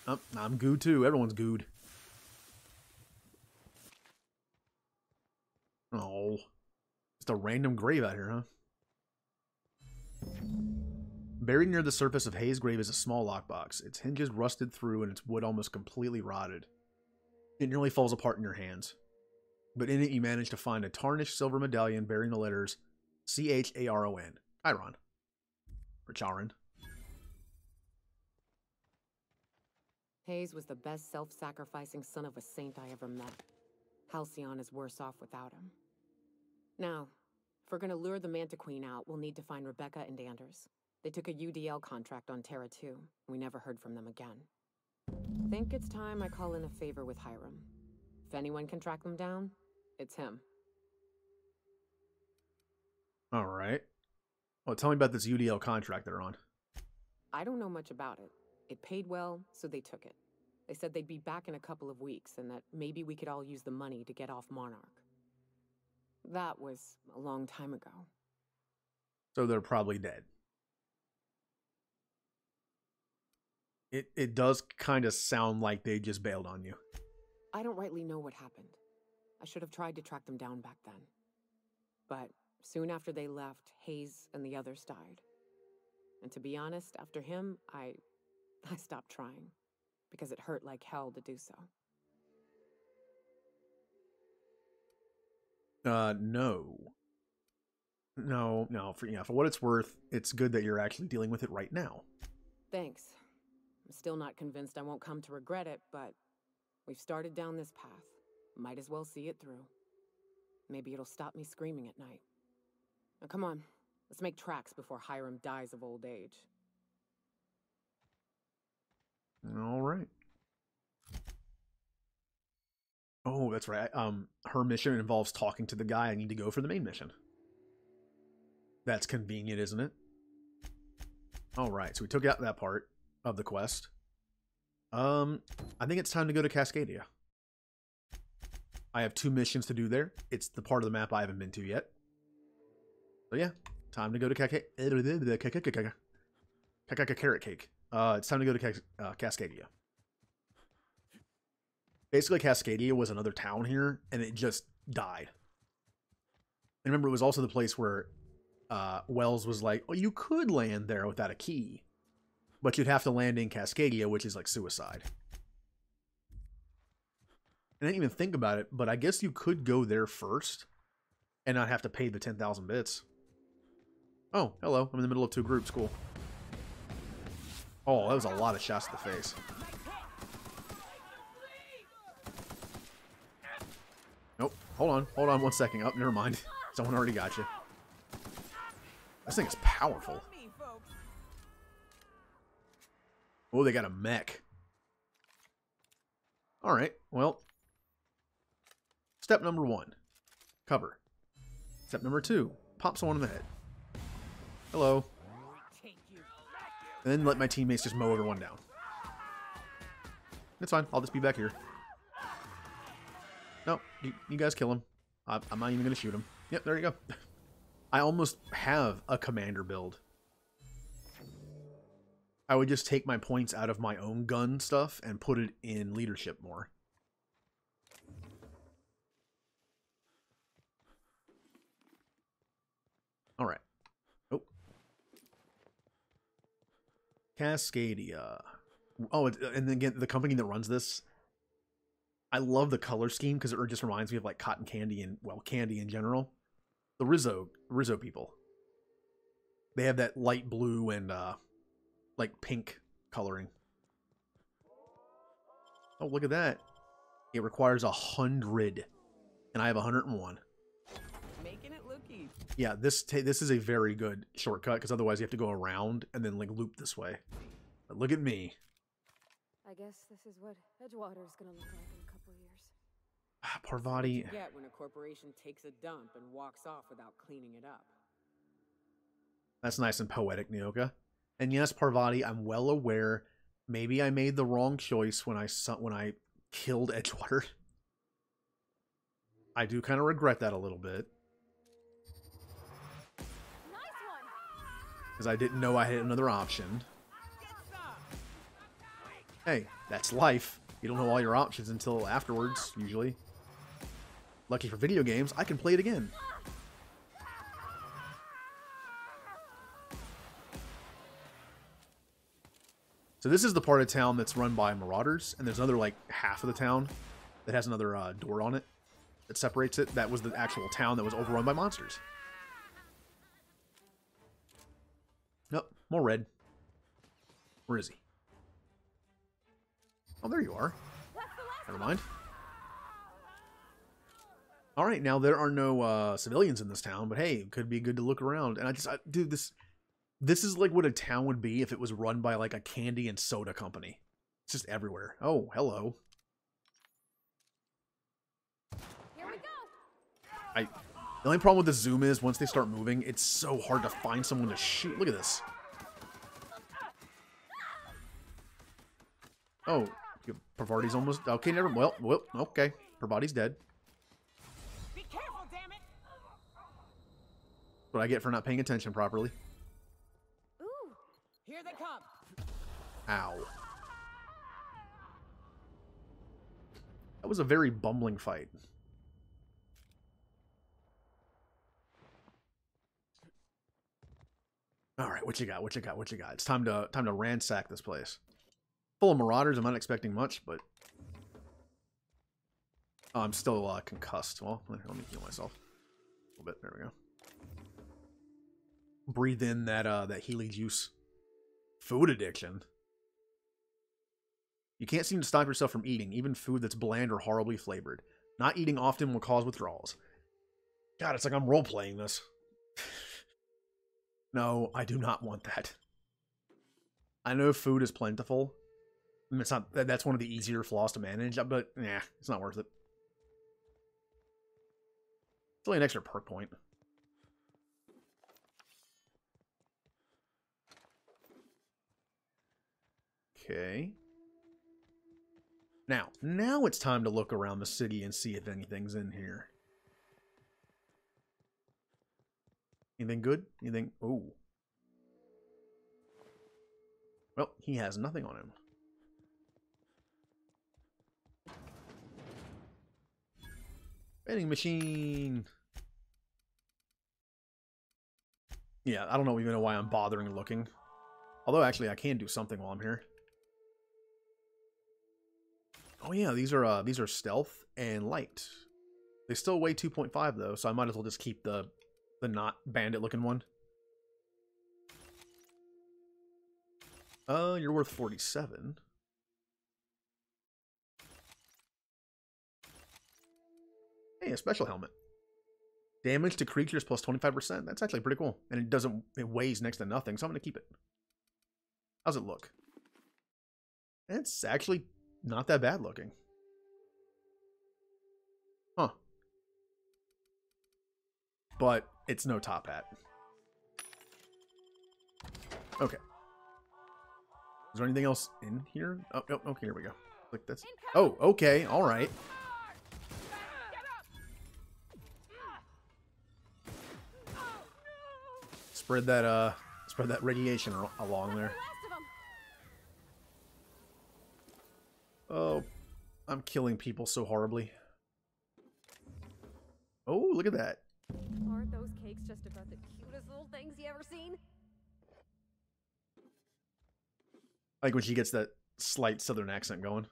Oh, I'm goo too. Everyone's gooed. Oh. Just a random grave out here, huh? Buried near the surface of Hayes' grave is a small lockbox. Its hinges rusted through and its wood almost completely rotted. It nearly falls apart in your hands. But in it you manage to find a tarnished silver medallion bearing the letters C-H-A-R-O-N. Chiron. Or Charon. Hayes was the best self-sacrificing son of a saint I ever met. Halcyon is worse off without him. Now, if we're gonna lure the Manta Queen out, we'll need to find Rebecca and Anders. They took a UDL contract on Terra 2. We never heard from them again. Think it's time I call in a favor with Hiram. If anyone can track them down, it's him. Alright. Well, tell me about this UDL contract they're on. I don't know much about it. It paid well, so they took it. They said they'd be back in a couple of weeks, and that maybe we could all use the money to get off Monarch. That was a long time ago. So they're probably dead. It does kind of sound like they just bailed on you. I don't rightly know what happened. I should have tried to track them down back then. But soon after they left, Hayes and the others died. And to be honest, after him, I stopped trying. Because it hurt like hell to do so. No. No. For what it's worth, it's good that you're actually dealing with it right now. Thanks. I'm still not convinced I won't come to regret it, but we've started down this path. Might as well see it through. Maybe it'll stop me screaming at night. Now come on, let's make tracks before Hiram dies of old age. All right. Oh, that's right. Her mission involves talking to the guy I need to go for the main mission. That's convenient, isn't it? All right, so we took out that part of the quest. I think it's time to go to Cascadia. I have 2 missions to do there. It's the part of the map I haven't been to yet. So yeah, time to go to carrot cake. It's time to go to Cascadia. Basically, Cascadia was another town here, and it just died. And remember, it was also the place where Wells was like, "Oh, you could land there without a key, but you'd have to land in Cascadia, which is like suicide." I didn't even think about it, but I guess you could go there first and not have to pay the 10,000 bits. Oh, hello. I'm in the middle of 2 groups. Cool. Oh, that was a lot of shots to the face. Nope. Hold on 1 second. Oh, never mind. Someone already got you. This thing is powerful. Oh, they got a mech. Alright, well. Step number 1. Cover. Step number 2. Pop someone in the head. Hello. And then let my teammates just mow everyone down. It's fine. I'll just be back here. No, you guys kill him. I'm not even going to shoot him. Yep, there you go. I almost have a commander build. I would just take my points out of my own gun stuff and put it in leadership more. Alright. Oh. Cascadia. Oh, and again, the company that runs this, I love the color scheme because it just reminds me of like cotton candy and, well, candy in general. The Rizzo people. They have that light blue and like pink coloring. Oh, look at that. It requires 100 and I have 101. Making it look easy. Yeah, this is a very good shortcut because otherwise you have to go around and then like loop this way. But look at me. I guess this is what Edgewater's gonna look like in a couple years. Parvati. You get when a corporation takes a dump and walks off without cleaning it up. That's nice and poetic, Nyoka. And yes, Parvati, I'm well aware. Maybe I made the wrong choice when I killed Edgewater. I do kind of regret that a little bit. Because I didn't know I had another option. Hey, that's life. You don't know all your options until afterwards, usually. Lucky for video games, I can play it again. So this is the part of town that's run by marauders, and there's another, like, half of the town that has another door on it that separates it. That was the actual town that was overrun by monsters. Nope, more red. Where is he? Oh, there you are. Never mind. Alright, now there are no civilians in this town, but hey, it could be good to look around. And dude, this is like what a town would be if it was run by like a candy and soda company. It's just everywhere. Oh, hello. Here we go. The only problem with the zoom is once they start moving, it's so hard to find someone to shoot. Look at this. Oh, Parvati's almost okay. Never. Well, okay. Parvati's dead. Be careful, damn it! What I get for not paying attention properly. Ooh, here they come. Ow. That was a very bumbling fight. All right, what you got? What you got? What you got? It's time to ransack this place. Full of marauders. I'm not expecting much, but oh, I'm still concussed. Well, let me heal myself a little bit. There we go. Breathe in that healing juice. Food addiction. You can't seem to stop yourself from eating, even food that's bland or horribly flavored. Not eating often will cause withdrawals. God, it's like I'm role-playing this. No, I do not want that. I know food is plentiful. I mean, it's not. That's one of the easier flaws to manage, but yeah, it's not worth it. It's only an extra perk point. Okay. Now it's time to look around the city and see if anything's in here. Anything good? Anything? Ooh. Well, he has nothing on him. Vending machine. Yeah, I don't know even know why I'm bothering looking. Although, actually, I can do something while I'm here. Oh yeah, these are stealth and light. They still weigh 2.5 though, so I might as well just keep the not bandit looking one. You're worth 47. Hey, a special helmet. Damage to creatures plus 25%. That's actually pretty cool. And it weighs next to nothing, so I'm going to keep it. How's it look? It's actually not that bad looking. Huh. But it's no top hat. Okay. Is there anything else in here? Oh, no, okay, here we go. Like this. Oh, okay, all right. Spread that radiation along there. Oh, I'm killing people so horribly. Oh, look at that. Aren't those cakes just about the cutest little things you ever seen? Like when she gets that slight southern accent going.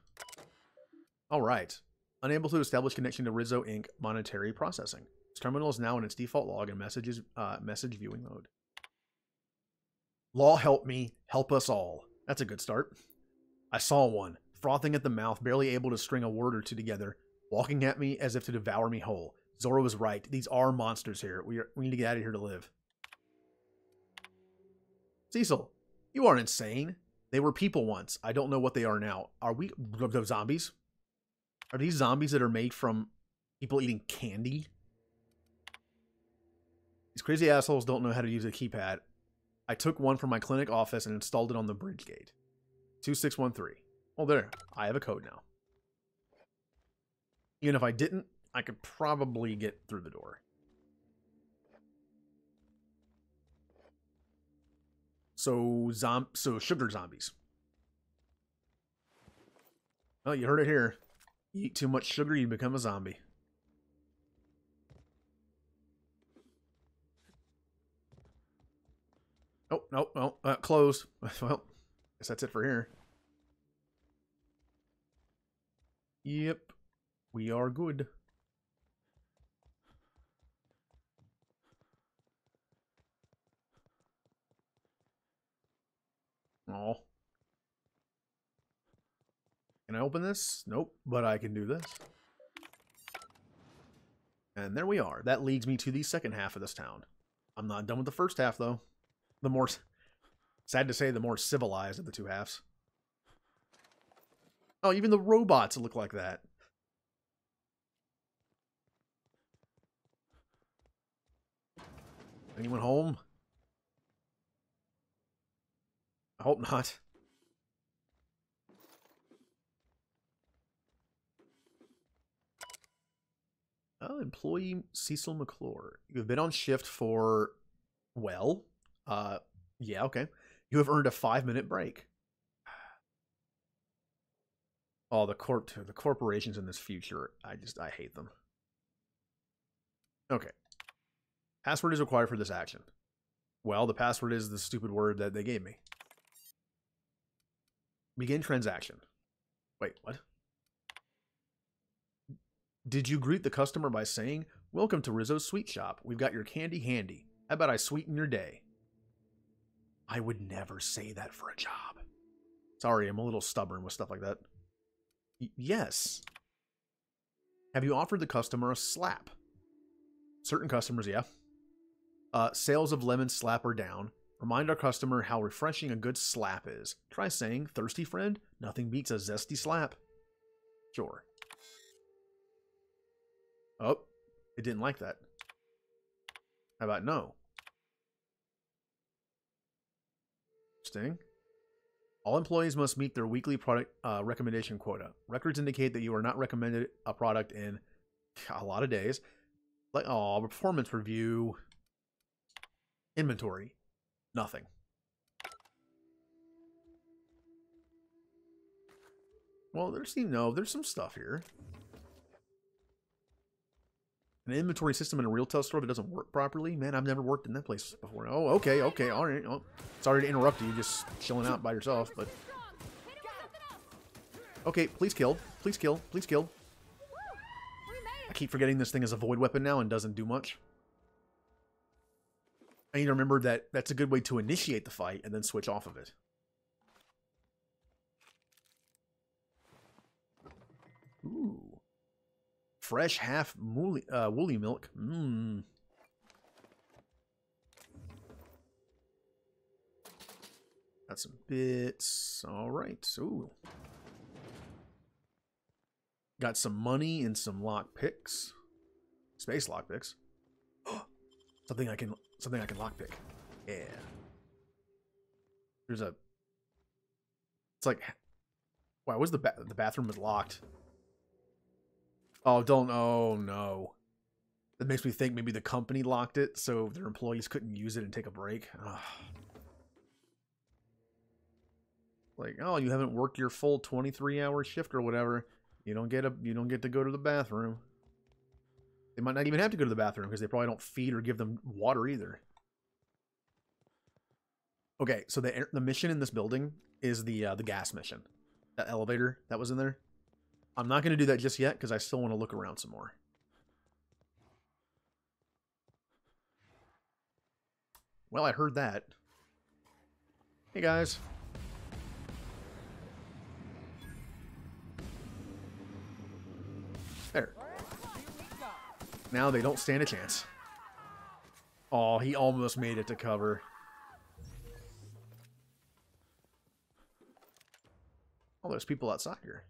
All right. Unable to establish connection to Rizzo Inc. monetary processing. This terminal is now in its default log and message viewing mode. Law help me, help us all. That's a good start. I saw one, frothing at the mouth, barely able to string a word or two together, walking at me as if to devour me whole. Zora was right. These are monsters here. We need to get out of here to live. Cecil, you are insane. They were people once. I don't know what they are now. Are we those zombies? Are these zombies that are made from people eating candy? These crazy assholes don't know how to use a keypad. I took one from my clinic office and installed it on the bridge gate. 2613. Oh, there. I have a code now. Even if I didn't, I could probably get through the door. So sugar zombies. Oh, you heard it here. You eat too much sugar, you become a zombie. Oh, no, closed. Well, guess that's it for here. Yep, we are good. Oh. Can I open this? Nope, but I can do this. And there we are. That leads me to the second half of this town. I'm not done with the first half, though. The more, sad to say, the more civilized of the two halves. Oh, even the robots look like that. Anyone home? I hope not. Oh, employee Cecil McClure. You have been on shift for, well, yeah, okay. You have earned a 5-minute break. Oh, the corporations in this future, I hate them. Okay. Password is required for this action. Well, the password is the stupid word that they gave me. Begin transaction. Wait, what? Did you greet the customer by saying, "Welcome to Rizzo's Sweet Shop. We've got your candy handy. How about I sweeten your day?" I would never say that for a job. Sorry, I'm a little stubborn with stuff like that. Yes. Have you offered the customer a slap? Certain customers, yeah. Sales of lemon slap are down. Remind our customer how refreshing a good slap is. Try saying, "Thirsty friend? Nothing beats a zesty slap." Sure. Oh, it didn't like that. How about no? Interesting. All employees must meet their weekly product recommendation quota. Records indicate that you are not recommended a product in a lot of days. Like, oh, performance review. Inventory. Nothing. Well, there's some stuff here. An inventory system in a retail store that doesn't work properly? Man, I've never worked in that place before. Oh, okay, all right. Oh, sorry to interrupt you, just chilling out by yourself, but... Okay, please kill. Please kill. Please kill. I keep forgetting this thing is a void weapon now and doesn't do much. I need to remember that that's a good way to initiate the fight and then switch off of it. Ooh. Fresh half woolly milk. Mmm. Got some bits. All right. Ooh. Got some money and some lock picks. Space lock picks. something I can lock pick. Yeah. There's a. It's like. Wow, was the bathroom was locked? Oh, don't. Oh no. That makes me think maybe the company locked it so their employees couldn't use it and take a break. Ugh. Like, oh, you haven't worked your full 23-hour shift or whatever. You don't get to go to the bathroom. They might not even have to go to the bathroom because they probably don't feed or give them water either. Okay, so the mission in this building is the gas mission. That elevator that was in there. I'm not going to do that just yet because I still want to look around some more. Well, I heard that. Hey, guys. There. Now they don't stand a chance. Oh, he almost made it to cover. Oh, there's people outside here.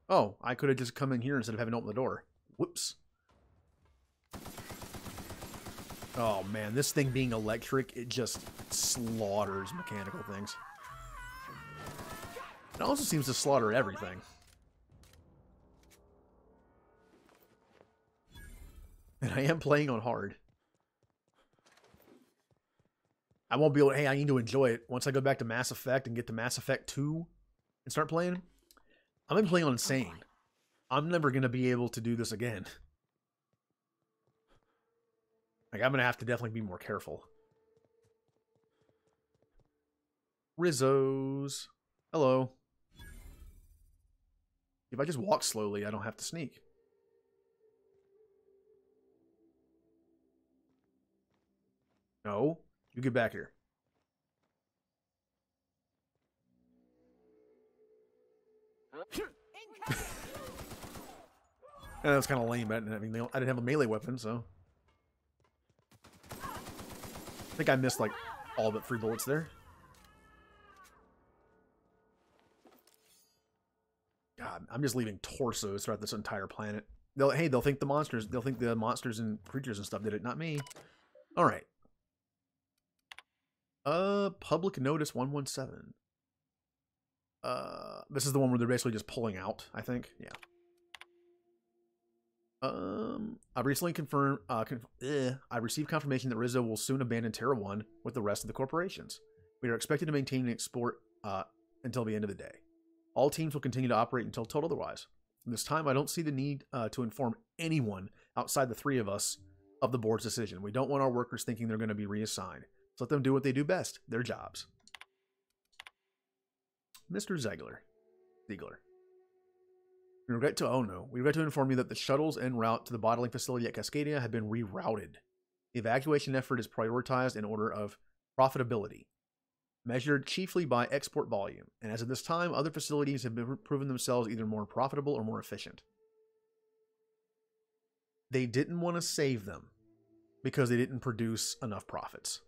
Oh, I could have just come in here instead of having to open the door. Whoops. Oh, man. This thing being electric, it just slaughters mechanical things. It also seems to slaughter everything. And I am playing on hard. I won't be able to, hey, I need to enjoy it. Once I go back to Mass Effect and get to Mass Effect 2 and start playing, I'm playing on insane. I'm never going to be able to do this again. Like, I'm going to have to definitely be more careful. Rizzos. Hello. If I just walk slowly, I don't have to sneak. No, you get back here. Yeah, that was kind of lame. I didn't have a melee weapon, so I think I missed like all but 3 bullets there. God, I'm just leaving torsos throughout this entire planet. They'll think the monsters and creatures and stuff did it, not me. All right. Public notice 117. This is the one where they're basically just pulling out, I think. Yeah. I've recently confirmed, I received confirmation that Rizzo will soon abandon Terra 1 with the rest of the corporations. We are expected to maintain and export, until the end of the day. All teams will continue to operate until told otherwise. This time, I don't see the need, to inform anyone outside the 3 of us of the board's decision. We don't want our workers thinking they're going to be reassigned. So let them do what they do best, their jobs. Mr. Ziegler. We regret to inform you that the shuttles en route to the bottling facility at Cascadia have been rerouted. The evacuation effort is prioritized in order of profitability, measured chiefly by export volume, and as of this time, other facilities have been proven themselves either more profitable or more efficient. They didn't want to save them because they didn't produce enough profits.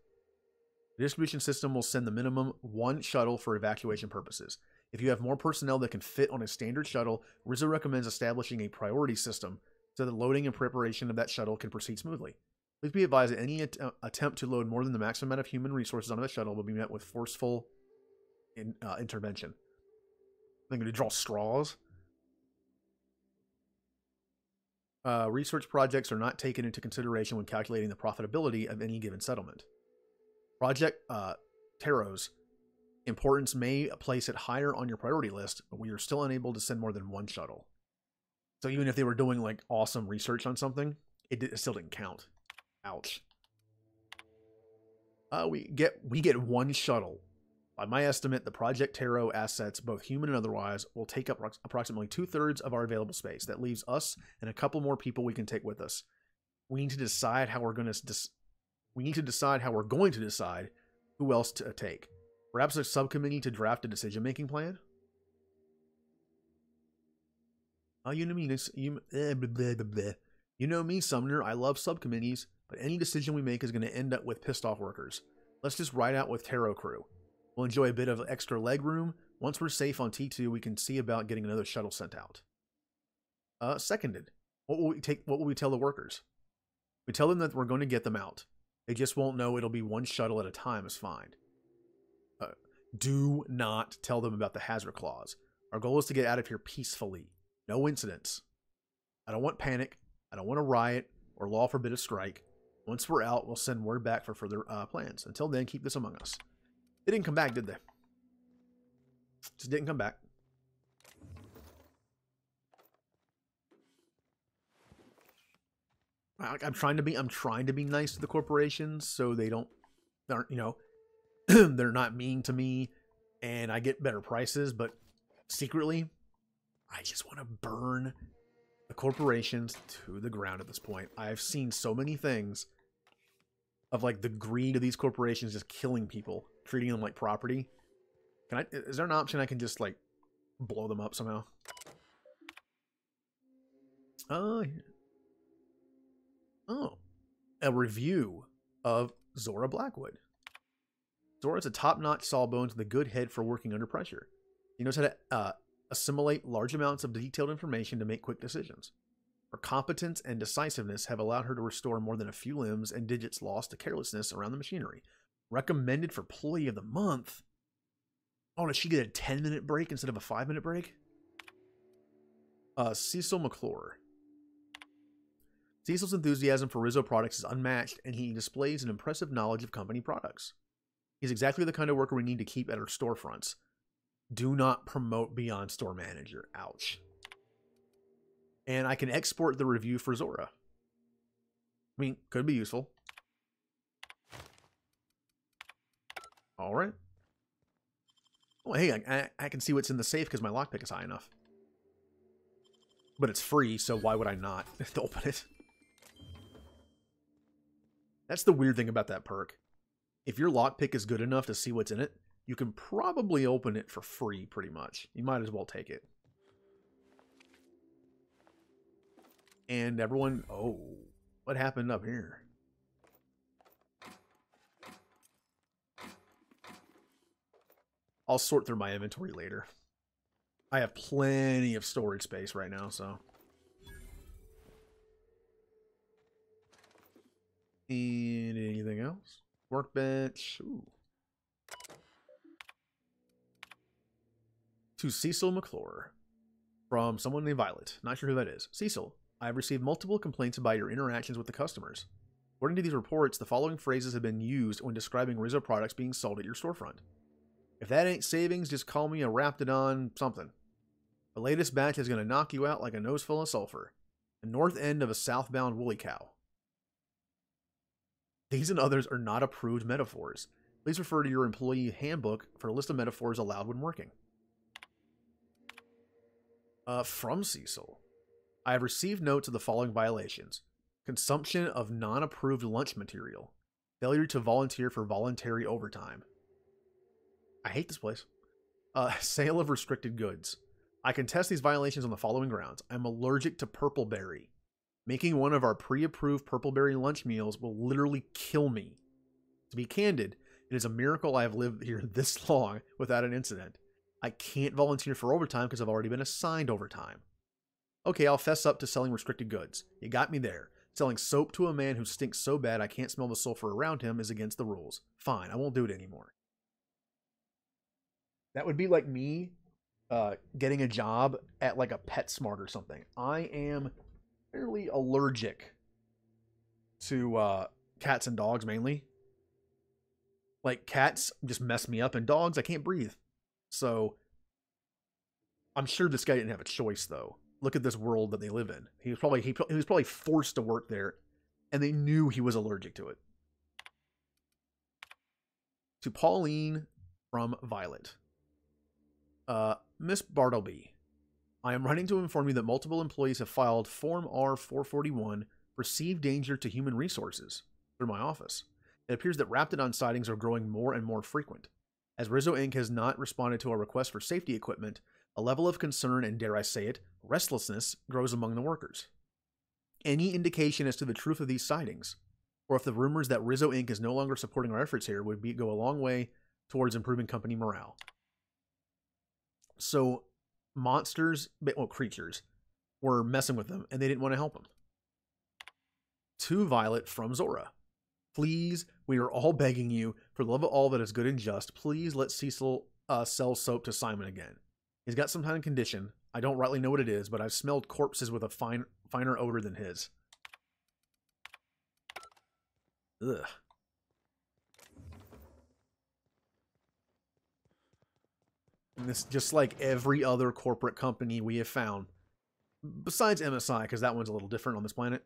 The distribution system will send the minimum 1 shuttle for evacuation purposes. If you have more personnel that can fit on a standard shuttle, Rizzo recommends establishing a priority system so that loading and preparation of that shuttle can proceed smoothly. Please be advised that any attempt to load more than the maximum amount of human resources onto the shuttle will be met with forceful intervention. I'm going to draw straws. Research projects are not taken into consideration when calculating the profitability of any given settlement. Project Terro's importance may place it higher on your priority list, but we are still unable to send more than 1 shuttle. So even if they were doing like awesome research on something, it still didn't count. Ouch. We get 1 shuttle. By my estimate, the Project Terro assets, both human and otherwise, will take up approximately 2/3 of our available space. That leaves us and a couple more people we can take with us. We need to decide how we're going to decide who else to take. Perhaps a subcommittee to draft a decision-making plan? You know me, you know me, Sumner. I love subcommittees, but any decision we make is going to end up with pissed off workers. Let's just ride out with Tarot Crew. We'll enjoy a bit of extra leg room. Once we're safe on T2, we can see about getting another shuttle sent out. Seconded. What will we tell the workers? We tell them that we're going to get them out. They just won't know it'll be one shuttle at a time is fine. Do not tell them about the hazard clause. Our goal is to get out of here peacefully. No incidents. I don't want panic. I don't want a riot or law forbid a strike. Once we're out, we'll send word back for further plans. Until then, keep this among us. They didn't come back, did they? Just didn't come back. I'm trying to be nice to the corporations so they aren't, you know, they're not mean to me and I get better prices, but secretly, I just want to burn the corporations to the ground at this point. I've seen so many things of like the greed of these corporations just killing people, treating them like property. Is there an option I can just like blow them up somehow? Oh, a review of Zora Blackwood. Zora's a top-notch sawbones with a good head for working under pressure. He knows how to assimilate large amounts of detailed information to make quick decisions. Her competence and decisiveness have allowed her to restore more than a few limbs and digits lost to carelessness around the machinery. Recommended for Employee of the Month. Oh, does she get a 10-minute break instead of a 5-minute break? Cecil McClure. Cecil's enthusiasm for Rizzo products is unmatched, and he displays an impressive knowledge of company products. He's exactly the kind of worker we need to keep at our storefronts. Do not promote beyond store manager. Ouch. And I can export the review for Zora. I mean, could be useful. All right. Oh, hey, I can see what's in the safe because my lockpick is high enough. But it's free, so why would I not open it? That's the weird thing about that perk. If your lockpick is good enough to see what's in it, you can probably open it for free, pretty much. You might as well take it. And everyone... Oh, what happened up here? I'll sort through my inventory later. I have plenty of storage space right now, so... And anything else? Workbench. Ooh. To Cecil McClure. From someone named Violet. Not sure who that is. Cecil, I have received multiple complaints about your interactions with the customers. According to these reports, the following phrases have been used when describing Rizzo products being sold at your storefront. If that ain't savings, just call me a Raptidon something. The latest batch is going to knock you out like a nose full of sulfur. The north end of a southbound woolly cow. These and others are not approved metaphors. Please refer to your employee handbook for a list of metaphors allowed when working. From Cecil. I have received notes of the following violations. Consumption of non-approved lunch material. Failure to volunteer for voluntary overtime. I hate this place. Sale of restricted goods. I contest these violations on the following grounds. I'm allergic to purpleberry. Making one of our pre-approved purpleberry lunch meals will literally kill me. To be candid, it is a miracle I have lived here this long without an incident. I can't volunteer for overtime because I've already been assigned overtime. Okay, I'll fess up to selling restricted goods. You got me there. Selling soap to a man who stinks so bad I can't smell the sulfur around him is against the rules. Fine, I won't do it anymore. That would be like me getting a job at like a PetSmart or something. I am fairly allergic to cats and dogs mainly. Like cats just mess me up, and dogs I can't breathe. So I'm sure this guy didn't have a choice though. Look at this world that they live in. He was probably forced to work there, and they knew he was allergic to it. To Pauline from Violet. Miss Bartleby, I am writing to inform you that multiple employees have filed Form R-441, Perceived Danger to Human Resources, through my office. It appears that Raptidon sightings are growing more and more frequent. As Rizzo Inc. has not responded to our request for safety equipment, A level of concern and, dare I say it, restlessness grows among the workers. Any indication as to the truth of these sightings, or if the rumors that Rizzo Inc. is no longer supporting our efforts here, would go a long way towards improving company morale. So, monsters, well, creatures, were messing with them, and they didn't want to help them. To Violet from Zora. Please, we are all begging you, for the love of all that is good and just, please let Cecil sell soap to Simon again. He's got some kind of condition. I don't rightly know what it is, but I've smelled corpses with a finer odor than his. Ugh. And this, just like every other corporate company we have found, besides MSI, because that one's a little different on this planet,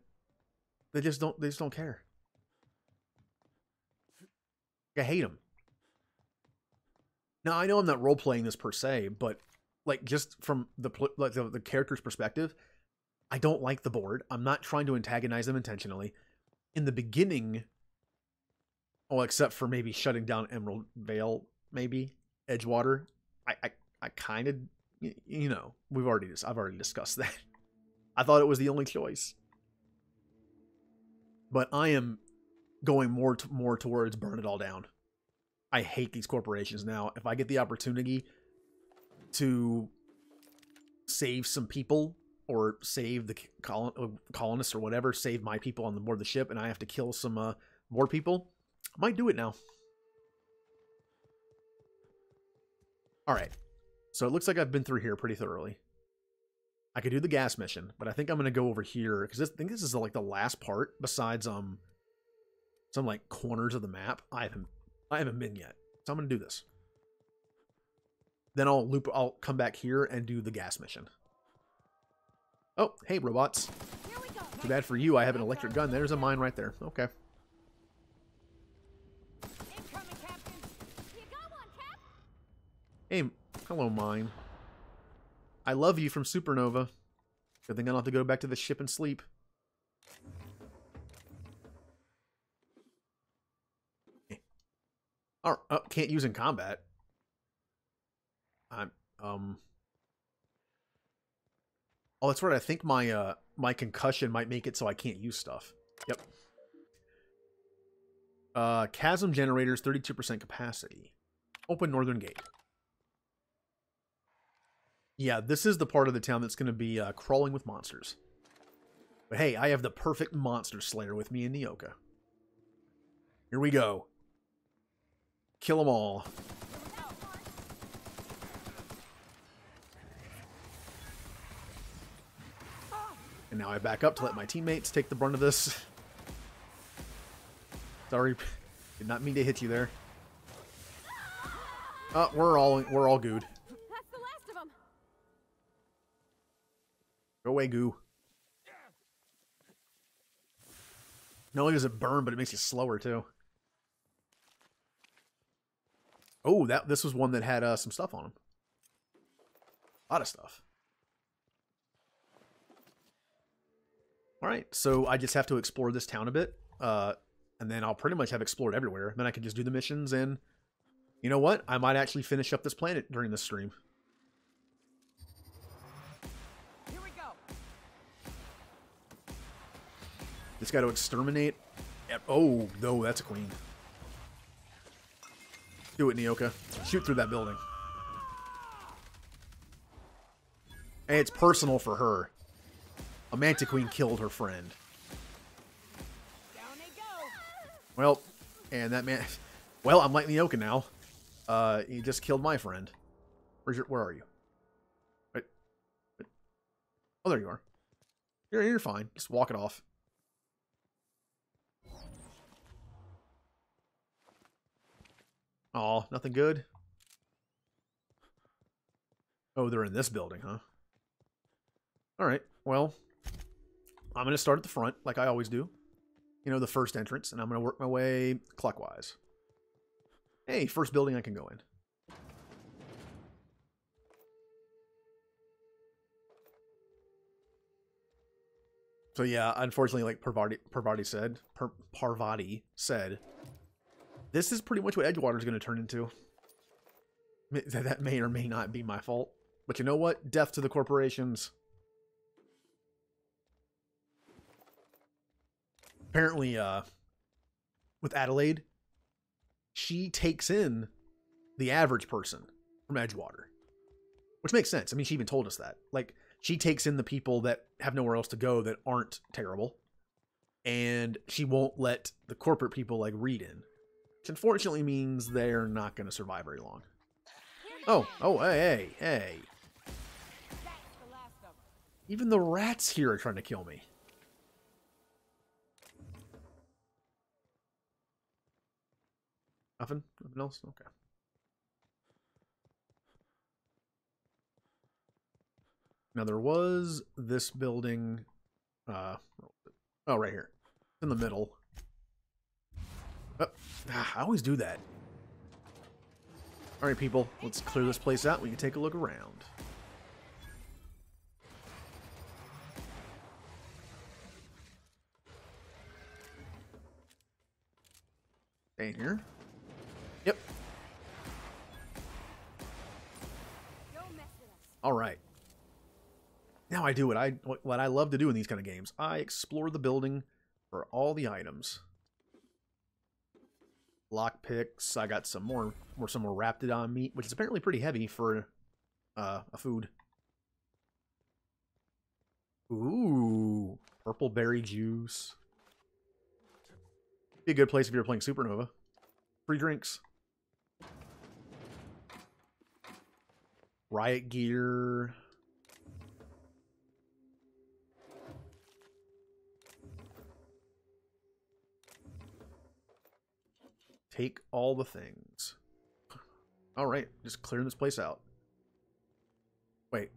they just don't care. I hate them. Now, I know I'm not role-playing this per se, but like just from the character's perspective, I don't like the board. I'm not trying to antagonize them intentionally. In the beginning, well, except for maybe shutting down Emerald Vale, maybe Edgewater, I kind of, you know, I've already discussed that. I thought it was the only choice, but I am going more towards burn it all down. I hate these corporations now. If I get the opportunity to save some people, or save the colonists or whatever, save my people on board the ship, and I have to kill some more people, I might do it now. Alright, so it looks like I've been through here pretty thoroughly. I could do the gas mission, but I think I'm going to go over here, because I think this is like the last part, besides some like corners of the map. I haven't been yet, so I'm going to do this. Then I'll come back here and do the gas mission. Oh, hey, robots. Too bad for you, I have an electric gun. There's a mine right there. Okay. Hey, hello, mine. I love you from Supernova. Good thing I don't have to go back to the ship and sleep. Oh, can't use in combat. Oh, that's right. I think my my concussion might make it so I can't use stuff. Yep. Chasm generators, 32% capacity. Open northern gate. Yeah, this is the part of the town that's going to be crawling with monsters. But hey, I have the perfect monster slayer with me in Nyoka. Here we go. Kill them all. And now I back up to let my teammates take the brunt of this. Sorry, did not mean to hit you there. We're all good. That's the last of them. Go away, goo. Not only does it burn, but it makes you slower too. Oh, this was one that had some stuff on him. A lot of stuff. Alright, so I just have to explore this town a bit, and then I'll pretty much have explored everywhere. Then I can just do the missions, and you know what? I might actually finish up this planet during this stream. Here we go. Just got to exterminate. Oh, no, that's a queen. Do it, Nyoka. Shoot through that building. Hey, it's personal for her. A Manta Queen killed her friend. Down they go. Well, and that man... Well, I'm like Nyoka now. He just killed my friend. Where are you? Wait. Oh, there you are. You're fine. Just walk it off. Aw, nothing good? Oh, they're in this building, huh? Alright, well... I'm going to start at the front, like I always do. You know, the first entrance, and I'm going to work my way clockwise. Hey, first building I can go in. So yeah, unfortunately, like Parvati said, this is pretty much what Edgewater is going to turn into. That may or may not be my fault. But you know what? Death to the corporations. Apparently, with Adelaide, she takes in the average person from Edgewater. Which makes sense. I mean, she even told us that. Like, she takes in the people that have nowhere else to go that aren't terrible. And she won't let the corporate people, like, read in. Which unfortunately means they're not going to survive very long. Oh, hey. Even the rats here are trying to kill me. Nothing? Nothing else? Okay. Now there was this building. Oh, right here. In the middle. Oh, I always do that. Alright, people. Let's clear this place out. We can take a look around. Stay in here. Yep. Alright. Now I do what I love to do in these kind of games. I explore the building for all the items. Lockpicks. I got some more Raptidon meat, which is apparently pretty heavy for a food. Ooh, purple berry juice. Be a good place if you're playing Supernova. Free drinks. Riot gear. Take all the things. All right, just clearing this place out. Wait.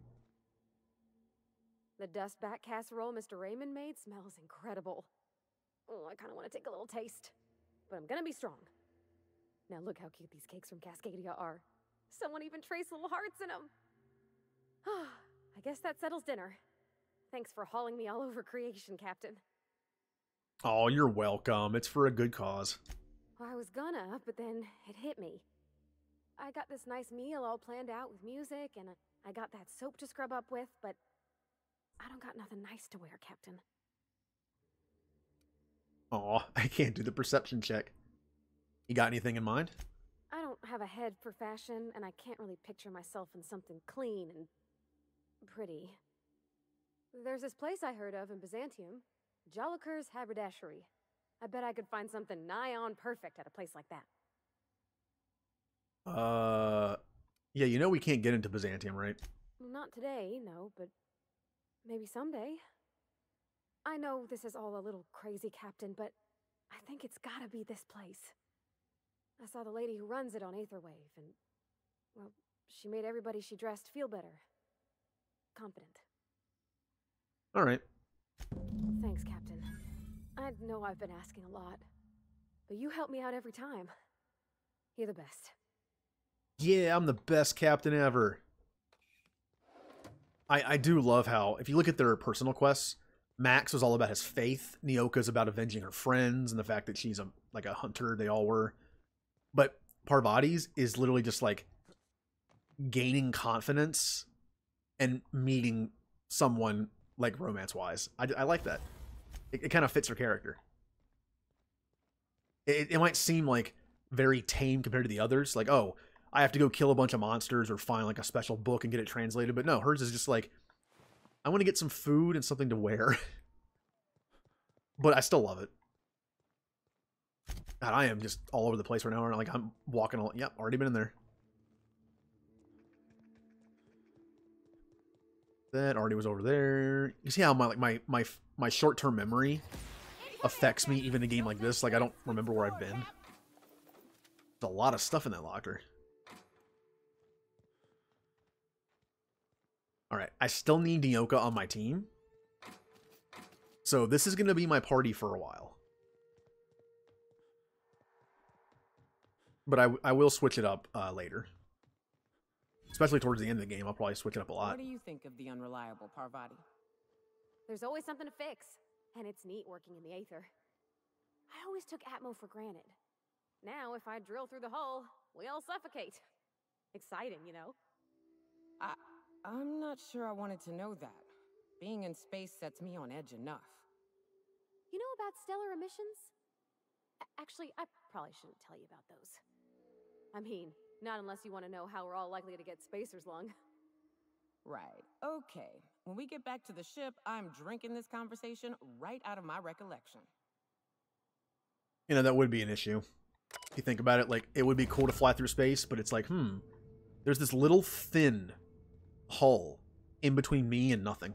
The dust back casserole Mr. Raymond made smells incredible. Oh, I kind of want to take a little taste. But I'm gonna be strong. Now look how cute these cakes from Cascadia are. Someone even traced little hearts in them. I guess that settles dinner. Thanks for hauling me all over creation, Captain. Oh, you're welcome. It's for a good cause. Well, I was gonna, but then it hit me. I got this nice meal all planned out with music, and I got that soap to scrub up with, but I don't got nothing nice to wear, Captain. Aw, I can't do the perception check. You got anything in mind? I don't have a head for fashion, and I can't really picture myself in something clean and pretty. There's this place I heard of in Byzantium, Jolicoeur's Haberdashery. I bet I could find something nigh on perfect at a place like that. Yeah, you know we can't get into Byzantium, right? Not today, no, but maybe someday. I know this is all a little crazy, Captain, but I think it's gotta be this place. I saw the lady who runs it on Aetherwave, and, well, she made everybody she dressed feel better. Confident. All right. Thanks, Captain. I know I've been asking a lot, but you help me out every time. You're the best. Yeah, I'm the best captain ever. I do love how, if you look at their personal quests, Max was all about his faith, Nyoka's about avenging her friends, and the fact that she's like a hunter, they all were. But Parvati's is literally just like gaining confidence and meeting someone like romance-wise. I like that. It kind of fits her character. It might seem like very tame compared to the others. Like, oh, I have to go kill a bunch of monsters or find like a special book and get it translated. But no, hers is just like, I want to get some food and something to wear. But I still love it. God, I am just all over the place right now. Like, I'm walking all... Yep, already been in there. That already was over there. You see how my short-term memory affects me even in a game like this? Like, I don't remember where I've been. There's a lot of stuff in that locker. Alright, I still need Nyoka on my team. So this is going to be my party for a while. But I will switch it up later. Especially towards the end of the game, I'll probably switch it up a lot. What do you think of the unreliable Parvati? There's always something to fix, and it's neat working in the Aether. I always took Atmo for granted. Now, if I drill through the hull, we all suffocate. Exciting, you know? I'm not sure I wanted to know that. Being in space sets me on edge enough. You know about stellar emissions? Actually, I probably shouldn't tell you about those. I mean, not unless you want to know how we're all likely to get spacers lung. Right. Okay. When we get back to the ship, I'm drinking this conversation right out of my recollection. You know, that would be an issue. If you think about it, like, it would be cool to fly through space, but it's like, there's this little thin hull in between me and nothing.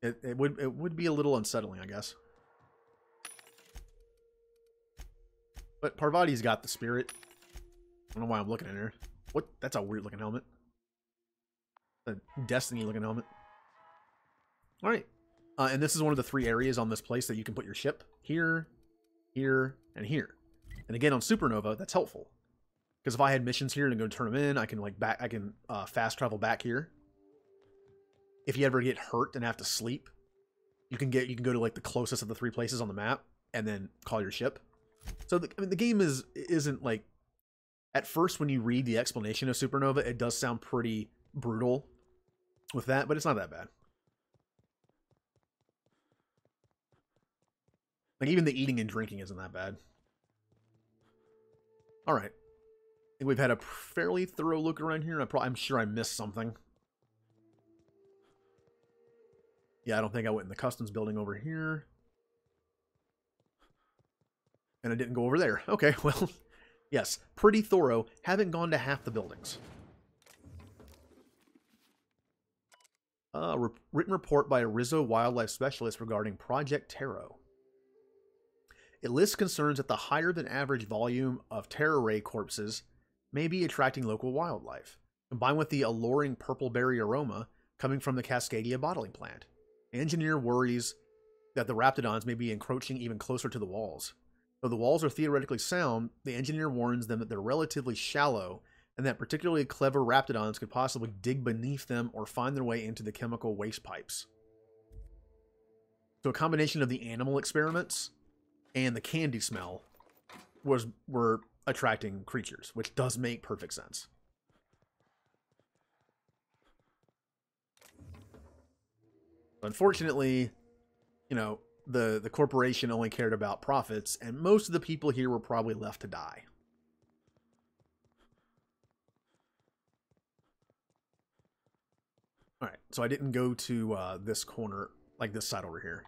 It would be a little unsettling, I guess. But Parvati's got the spirit. I don't know why I'm looking at her. What? That's a weird looking helmet. A Destiny looking helmet. Alright. And this is one of the 3 areas on this place that you can put your ship. Here, here, and here. And again, on Supernova, that's helpful. Because if I had missions here and go turn them in, I can fast travel back here. If you ever get hurt and have to sleep, you can go to like the closest of the 3 places on the map and then call your ship. So the game isn't like, at first when you read the explanation of Supernova, it does sound pretty brutal with that, but it's not that bad. Like even the eating and drinking isn't that bad. All right. I think we've had a fairly thorough look around here. I'm sure I missed something. Yeah, I don't think I went in the customs building over here. And I didn't go over there. Okay, well, yes, pretty thorough. Haven't gone to half the buildings. Written report by a Rizzo wildlife specialist regarding Project Taro. It lists concerns that the higher than average volume of Terra Ray corpses may be attracting local wildlife, combined with the alluring purple berry aroma coming from the Cascadia bottling plant. The engineer worries that the raptidons may be encroaching even closer to the walls. Though the walls are theoretically sound, the engineer warns them that they're relatively shallow and that particularly clever raptidons could possibly dig beneath them or find their way into the chemical waste pipes. So a combination of the animal experiments and the candy smell were attracting creatures, which does make perfect sense. Unfortunately, you know, the corporation only cared about profits, and most of the people here were probably left to die. Alright, so I didn't go to this corner, like this side over here.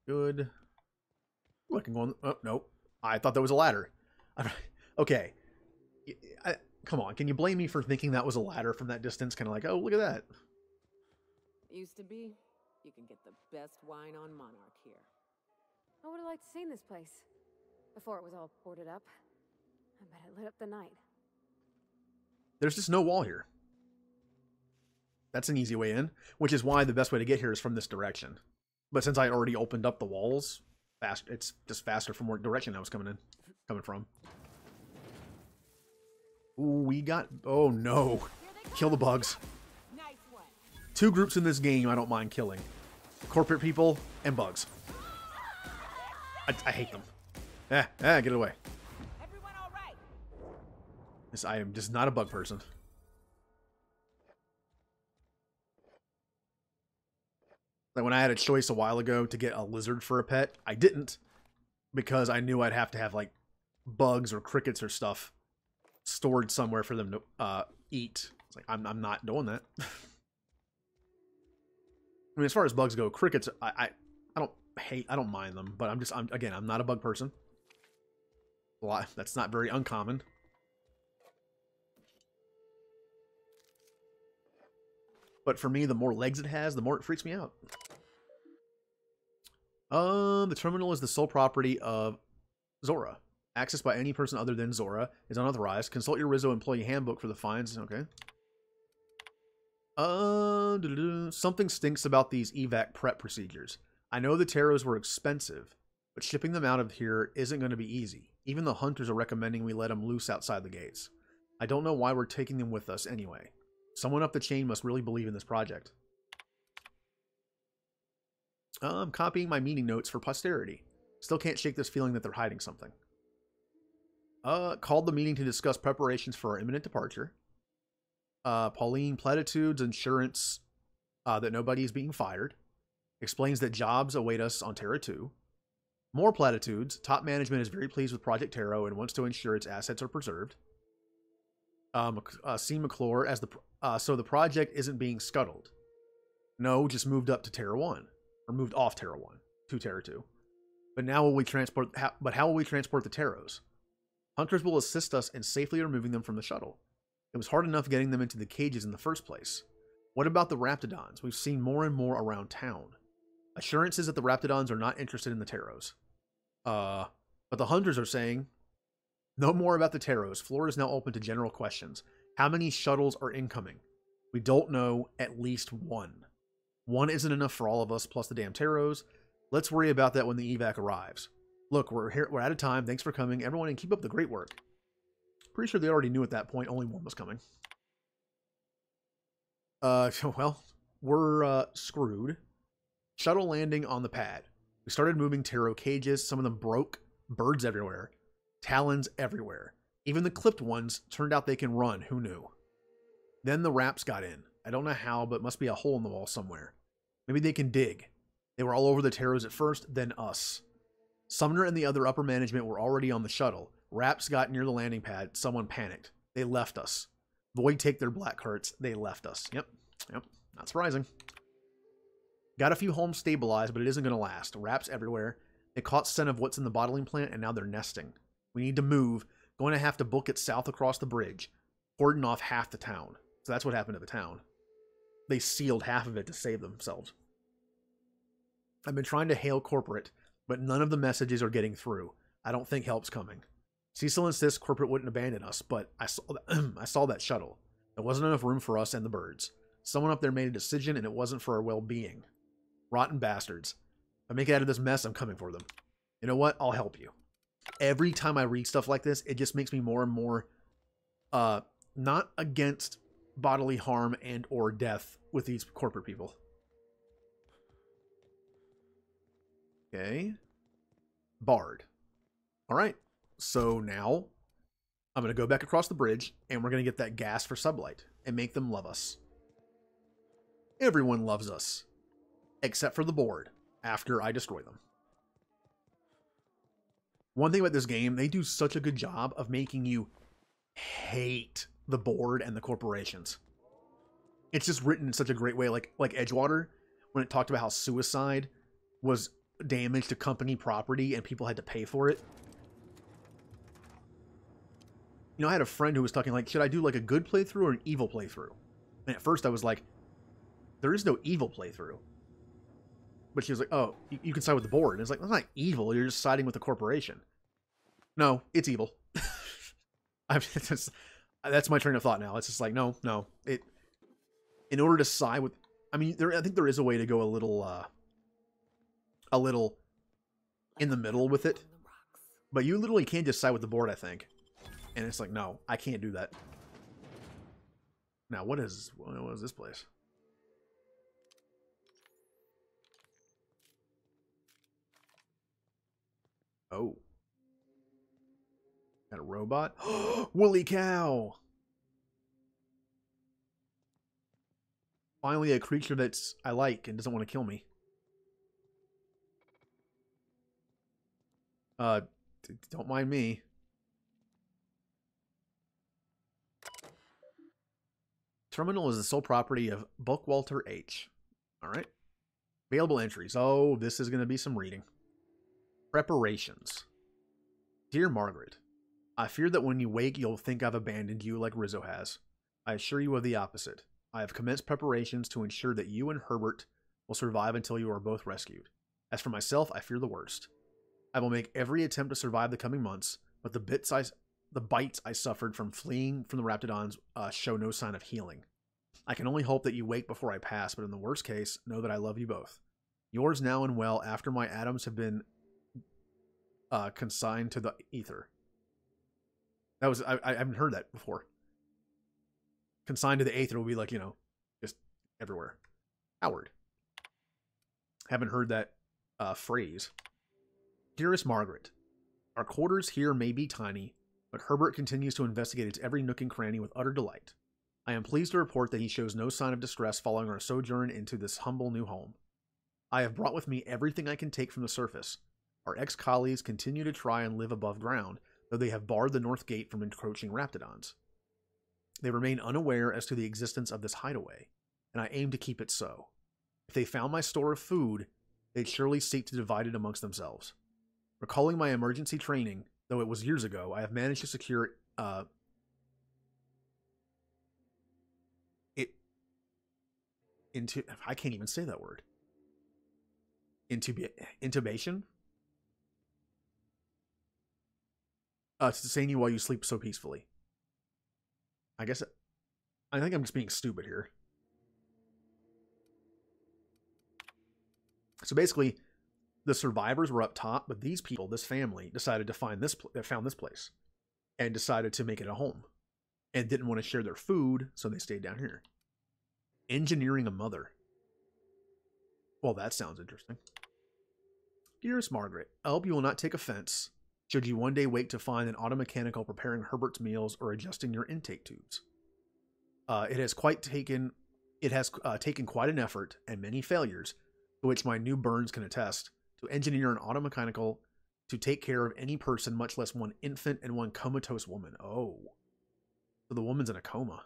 Good. Ooh, I can go on. Oh, nope. I thought that was a ladder. Okay. Come on, can you blame me for thinking that was a ladder from that distance? Kind of like, oh, look at that. Used to be. You can get the best wine on Monarch here. I would have liked to see this place before it was all boarded up. I bet it lit up the night. There's just no wall here. That's an easy way in, which is why the best way to get here is from this direction. But since I already opened up the walls, it's just faster from what direction I was coming from. Ooh, we got... Oh, no. Kill the bugs. Nice one. 2 groups in this game I don't mind killing. Corporate people and bugs. I hate them. Get away. Everyone all right? Yes, I am just not a bug person. Like when I had a choice a while ago to get a lizard for a pet, I didn't, because I knew I'd have to have like bugs or crickets or stuff stored somewhere for them to eat. It's like I'm not doing that. I mean, as far as bugs go, crickets I don't mind them, but I'm not a bug person. That's not very uncommon. But for me, the more legs it has, the more it freaks me out. The terminal is the sole property of Zora. Access by any person other than Zora is unauthorized. Consult your Rizzo employee handbook for the fines. Okay. Something stinks about these evac prep procedures. I know the Taros were expensive, but shipping them out of here isn't going to be easy. Even the hunters are recommending we let them loose outside the gates. I don't know why we're taking them with us anyway. Someone up the chain must really believe in this project. I'm copying my meeting notes for posterity. Still can't shake this feeling that they're hiding something. Called the meeting to discuss preparations for our imminent departure. Pauline platitudes insurance that nobody is being fired. Explains that jobs await us on Terra 2. More platitudes. Top management is very pleased with Project Terra and wants to ensure its assets are preserved. C. McClure as so the project isn't being scuttled. No, just moved up to Terra 1. Or moved off Terra 1 to Terra 2. But now will we transport how will we transport the Terros? Hunters will assist us in safely removing them from the shuttle. It was hard enough getting them into the cages in the first place. What about the Raptidons? We've seen more and more around town. Assurances that the Raptidons are not interested in the Terros. But the Hunters are saying, no more about the Terros. Floor is now open to general questions. How many shuttles are incoming? We don't know, at least one. One isn't enough for all of us, plus the damn Terros. Let's worry about that when the evac arrives. Look, we're out of time. Thanks for coming, everyone, and keep up the great work. Pretty sure they already knew at that point only one was coming. Well, we're screwed. Shuttle landing on the pad. We started moving Terro cages. Some of them broke. Birds everywhere. Talons everywhere. Even the clipped ones turned out they can run. Who knew? Then the Raps got in. I don't know how, but must be a hole in the wall somewhere. Maybe they can dig. They were all over the Terros at first, then us. Sumner and the other upper management were already on the shuttle. Raps got near the landing pad. Someone panicked. They left us. Void take their black carts. They left us. Yep. Not surprising. Got a few homes stabilized, but it isn't going to last. Raps everywhere. They caught scent of what's in the bottling plant, and now they're nesting. We need to move. Going to have to book it south across the bridge. Cordon off half the town. So that's what happened to the town. They sealed half of it to save themselves. I've been trying to hail corporate, but none of the messages are getting through. I don't think help's coming. Cecil insists corporate wouldn't abandon us, but I saw that shuttle. There wasn't enough room for us and the birds. Someone up there made a decision, and it wasn't for our well-being. Rotten bastards. If I make it out of this mess, I'm coming for them. You know what? I'll help you. Every time I read stuff like this, it just makes me more and more not against bodily harm and or death with these corporate people. Okay. Bard. All right. So now I'm going to go back across the bridge and we're going to get that gas for Sublight and make them love us. Everyone loves us. Except for the board after I destroy them. One thing about this game, they do such a good job of making you hate the board and the corporations. It's just written in such a great way, like Edgewater, when it talked about how suicide was damage to company property and people had to pay for it. You know, I had a friend who was talking like, should I do like a good playthrough or an evil playthrough? And at first I was like, there is no evil playthrough. But she was like, oh, you can side with the board. And it's like, that's not evil. You're just siding with the corporation. No, it's evil. That's my train of thought now. It's just like, no. In order to side with... I mean, I think there is a way to go a little in the middle with it. But you literally can't just side with the board, I think. And it's like, no, I can't do that. Now, what is this place? Oh. Got a robot? Woolly cow! Finally, a creature that's I like and doesn't want to kill me. Don't mind me. Terminal is the sole property of Buckwalter H. Alright. Available entries. Oh, this is going to be some reading. Preparations. Dear Margaret, I fear that when you wake, you'll think I've abandoned you like Rizzo has. I assure you of the opposite. I have commenced preparations to ensure that you and Herbert will survive until you are both rescued. As for myself, I fear the worst. I will make every attempt to survive the coming months, but the bites I suffered from fleeing from the Raptidons show no sign of healing. I can only hope that you wake before I pass, but in the worst case, know that I love you both. Yours now and well after my atoms have been consigned to the ether. That was I haven't heard that before. Consigned to the ether will be like, you know, just everywhere. Howard. Haven't heard that phrase. Dearest Margaret, our quarters here may be tiny, but Herbert continues to investigate its every nook and cranny with utter delight. I am pleased to report that he shows no sign of distress following our sojourn into this humble new home. I have brought with me everything I can take from the surface. Our ex-colleagues continue to try and live above ground, though they have barred the north gate from encroaching raptidons. They remain unaware as to the existence of this hideaway, and I aim to keep it so. If they found my store of food, they'd surely seek to divide it amongst themselves. Recalling my emergency training, though it was years ago, I have managed to secure I can't even say that word. Intubation? To sustain you while you sleep so peacefully. I think I'm just being stupid here. So basically, the survivors were up top, but these people, this family, decided to found this place and decided to make it a home and didn't want to share their food, so they stayed down here. Engineering a mother. Well, that sounds interesting. Dearest Margaret, I hope you will not take offense should you one day wake to find an automechanical preparing Herbert's meals or adjusting your intake tubes. It has taken quite an effort and many failures, to which my new Burns can attest, to engineer an automechanical to take care of any person, much less one infant and one comatose woman. Oh, so the woman's in a coma.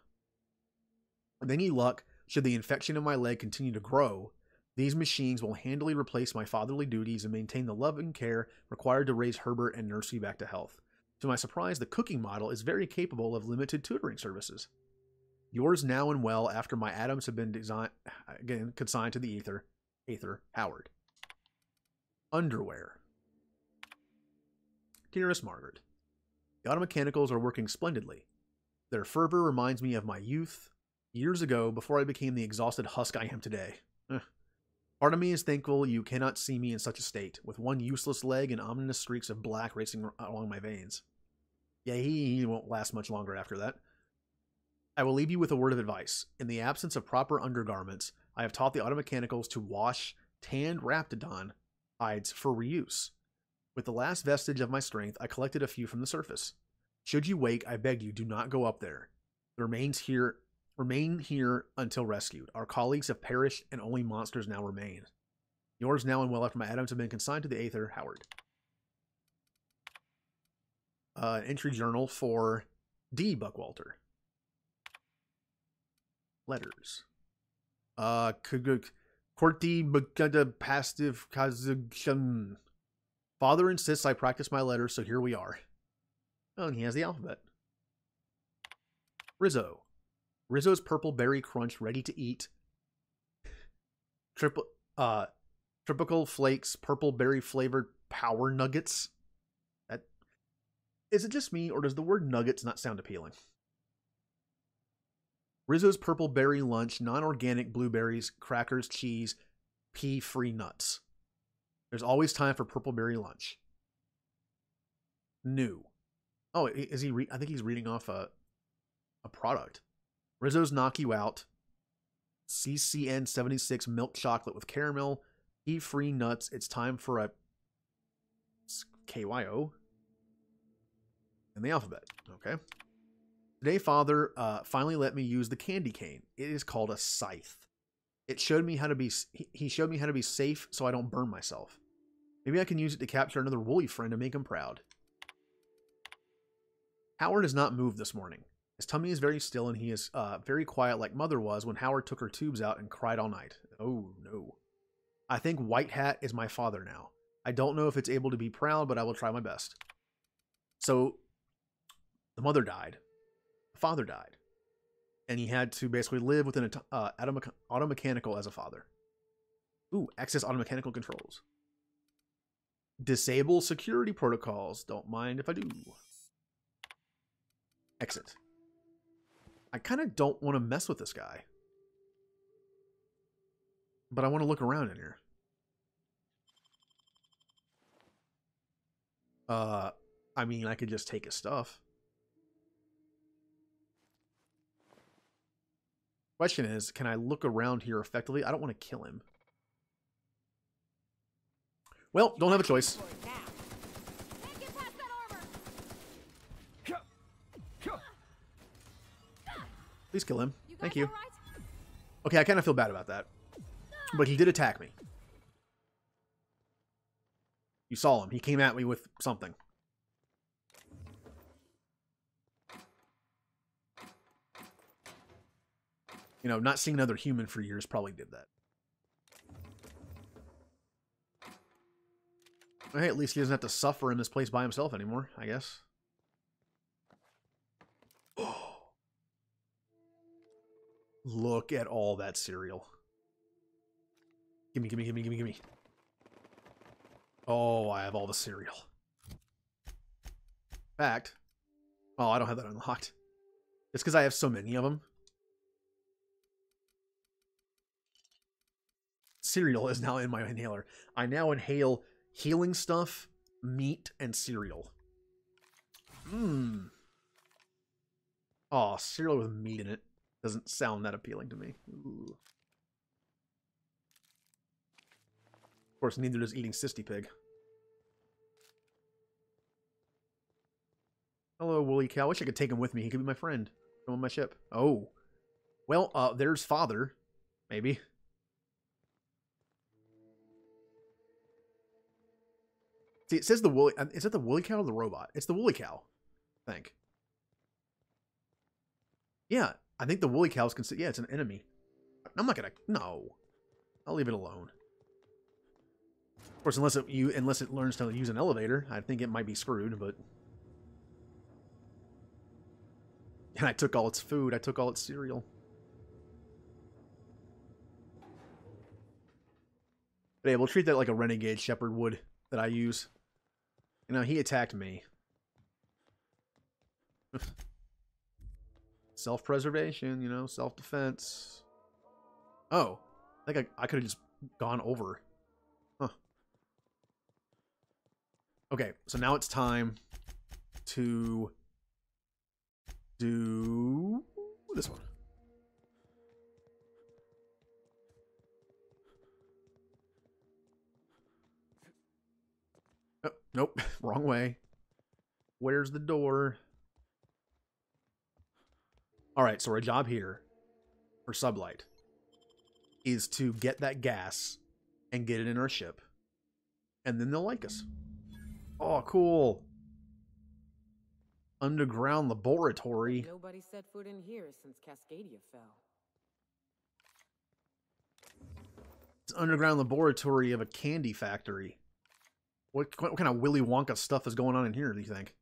With any luck, should the infection in my leg continue to grow, these machines will handily replace my fatherly duties and maintain the love and care required to raise Herbert and nurse me back to health. To my surprise, the cooking model is very capable of limited tutoring services. Yours now and well after my atoms have been consigned to the Aether, Howard. Underwear. Dearest Margaret, the automechanicals are working splendidly. Their fervor reminds me of my youth, years ago, before I became the exhausted husk I am today. Part of me is thankful you cannot see me in such a state, with one useless leg and ominous streaks of black racing along my veins. Yeah, he won't last much longer after that. I will leave you with a word of advice. In the absence of proper undergarments, I have taught the automechanicals to wash tanned raptidon hides for reuse. With the last vestige of my strength, I collected a few from the surface. Should you wake, I beg you, do not go up there. Remain here until rescued. Our colleagues have perished, and only monsters now remain. Yours now and well after my atoms have been consigned to the Aether, Howard. Entry journal for D. Buckwalter. Letters. Korti passive Kazugsham. Father insists I practice my letters, so here we are. Oh, and he has the alphabet. Rizzo. Rizzo's Purple Berry Crunch ready to eat. Tropical Flakes Purple Berry flavored Power Nuggets. Is it just me, or does the word nuggets not sound appealing? Rizzo's Purple Berry Lunch, non-organic blueberries, crackers, cheese, pea-free nuts. There's always time for Purple Berry Lunch. New. Oh, is he? I think he's reading off a product. Rizzo's Knock You Out. CCN 76 milk chocolate with caramel, pea-free nuts. It's time for a KYO. And the alphabet. Okay. Today, Father finally let me use the candy cane. It is called a scythe. He showed me how to be safe so I don't burn myself. Maybe I can use it to capture another woolly friend and make him proud. Howard has not moved this morning. His tummy is very still and he is very quiet like Mother was when Howard took her tubes out and cried all night. Oh, no. I think White Hat is my father now. I don't know if it's able to be proud, but I will try my best. So, the mother died. The father died. And he had to basically live within an automechanical as a father. Ooh, access automechanical controls. Disable security protocols. Don't mind if I do. Exit. I kind of don't want to mess with this guy. But I want to look around in here. I mean, I could just take his stuff. Question is, can I look around here effectively? I don't want to kill him. Well, don't have a choice. Please kill him. You guys Thank you. all right? Okay, I kind of feel bad about that. But he did attack me. You saw him. He came at me with something. You know, not seeing another human for years probably did that. Hey, at least he doesn't have to suffer in this place by himself anymore, I guess. Look at all that cereal. Gimme, gimme, gimme, gimme, gimme. Oh, I have all the cereal. In fact, oh, I don't have that unlocked. It's because I have so many of them. Cereal is now in my inhaler. I now inhale healing stuff, meat, and cereal. Mmm. Oh, cereal with meat in it doesn't sound that appealing to me. Ooh. Of course, neither does eating Sisty Pig. Hello, Woolly Cow. I wish I could take him with me. He could be my friend. Come on my ship. Oh. Well, there's Father. Maybe. See, it says the Woolly... Is it the Woolly Cow or the robot? It's the Woolly Cow, I think. Yeah, I think the Woolly Cow is considered... Yeah, it's an enemy. I'm not gonna... No. I'll leave it alone. Of course, unless it learns to use an elevator, I think it might be screwed, but... And I took all its food. I took all its cereal. But yeah, we'll treat that like a renegade shepherd would that I use. You know, he attacked me. Self-preservation, you know, self-defense. Oh, I think I could have just gone over. Huh. Okay, so now it's time to do this one. Oh, nope, wrong way. Where's the door? All right, so our job here for Sublight is to get that gas and get it in our ship, and then they'll like us. Oh, cool. Underground laboratory. Nobody set foot in here since Cascadia fell. It's underground laboratory of a candy factory. What kind of Willy Wonka stuff is going on in here, do you think?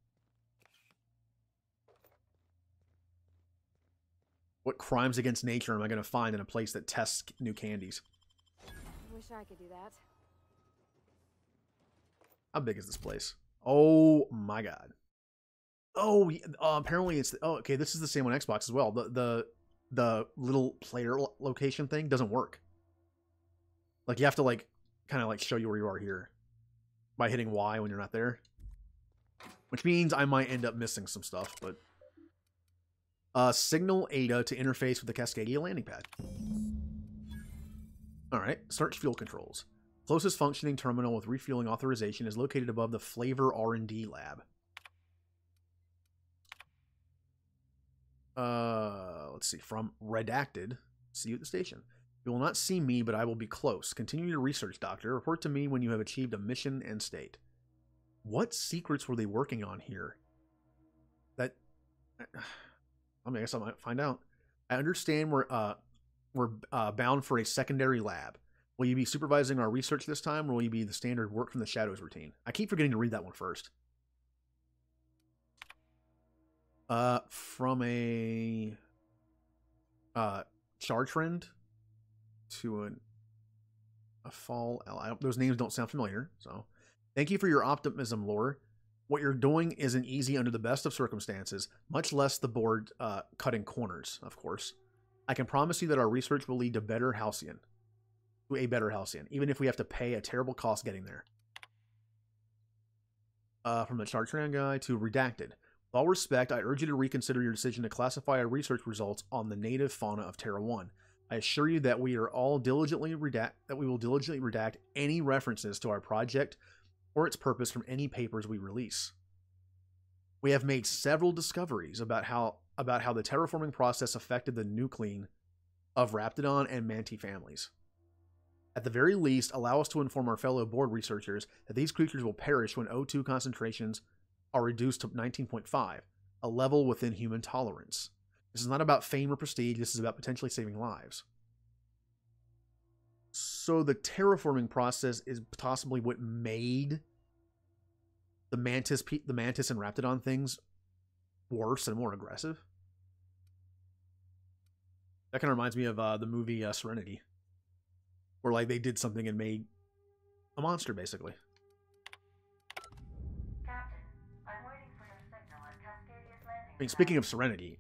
What crimes against nature am I going to find in a place that tests new candies? I wish I could do that. How big is this place? Oh my god. Oh, apparently it's... Oh, okay, this is the same on Xbox as well. The little player location thing doesn't work. Like, you have to, like, kind of, like, show you where you are here by hitting Y when you're not there. Which means I might end up missing some stuff, but... signal Ada to interface with the Cascadia landing pad. Alright, search fuel controls. Closest functioning terminal with refueling authorization is located above the Flavor R&D lab. Let's see. From Redacted. See you at the station. You will not see me, but I will be close. Continue your research, Doctor. Report to me when you have achieved a mission and state. What secrets were they working on here? That... I mean, I guess I might find out. I understand we're bound for a secondary lab. Will you be supervising our research this time, or will you be the standard work from the shadows routine? I keep forgetting to read that one first. From a charge friend to a fall. Those names don't sound familiar. So, thank you for your optimism, Lore. What you're doing isn't easy under the best of circumstances, much less the board cutting corners, of course. I can promise you that our research will lead to a better Halcyon, even if we have to pay a terrible cost getting there. From the Chartran guy to Redacted. With all respect, I urge you to reconsider your decision to classify our research results on the native fauna of Terra 1. I assure you that we will diligently redact any references to our project or its purpose from any papers we release. We have made several discoveries about how about how the terraforming process affected the nuclein of Raptidon and Manti families. At the very least, allow us to inform our fellow board researchers that these creatures will perish when O2 concentrations are reduced to 19.5, a level within human tolerance. This is not about fame or prestige, this is about potentially saving lives. So the terraforming process is possibly what made the Mantis and Raptidon things worse and more aggressive. That kind of reminds me of the movie Serenity, where like they did something and made a monster, basically. Captain, I'm waiting for your signal at Cascadia's landing. I mean, speaking of Serenity,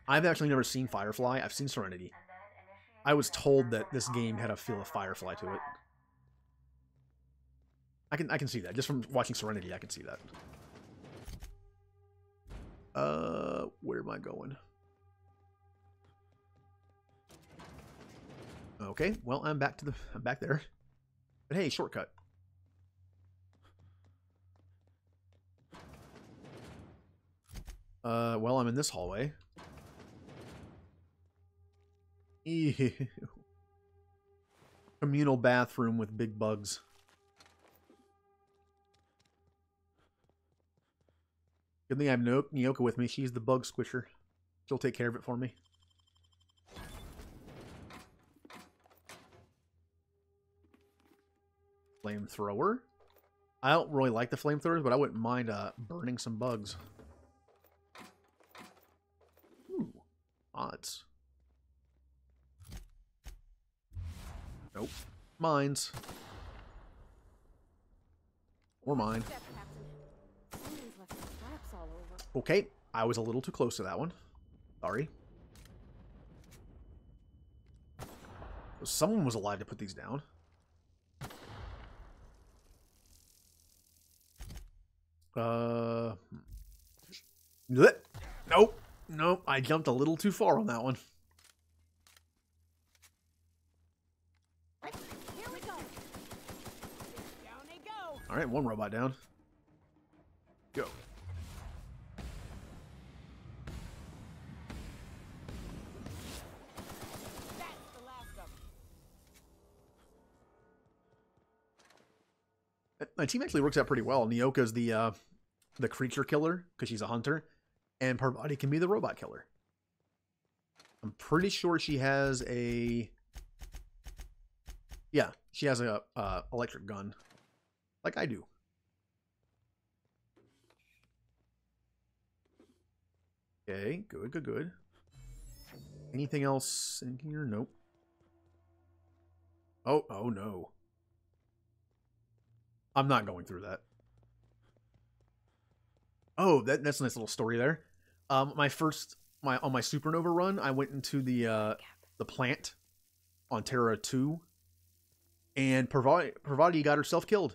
I've actually never seen Firefly. I've seen Serenity. I was told that this game had a feel of Firefly to it. I can see that. Just from watching Serenity, I can see that. Where am I going? Okay, well, I'm back there. But hey, shortcut. Well, I'm in this hallway. Ew. Communal bathroom with big bugs. Good thing I have Nyoka with me. She's the bug squisher. She'll take care of it for me. Flamethrower. I don't really like the flamethrowers, but I wouldn't mind burning some bugs. Ooh, odds. Nope. Mines. Or mine. Okay, I was a little too close to that one. Sorry. Someone was alive to put these down. Nope. Nope. I jumped a little too far on that one. Here we go. Down they go. All right, one robot down. Go. That's the last of them. My team actually works out pretty well. Nyoka's the creature killer because she's a hunter, and Parvati can be the robot killer. I'm pretty sure she has a... Yeah, she has a electric gun, like I do. Okay, good, good, good. Anything else in here? Nope. Oh no. I'm not going through that. Oh, that's a nice little story there. On my supernova run, I went into the plant on Terra 2, and Parvati got herself killed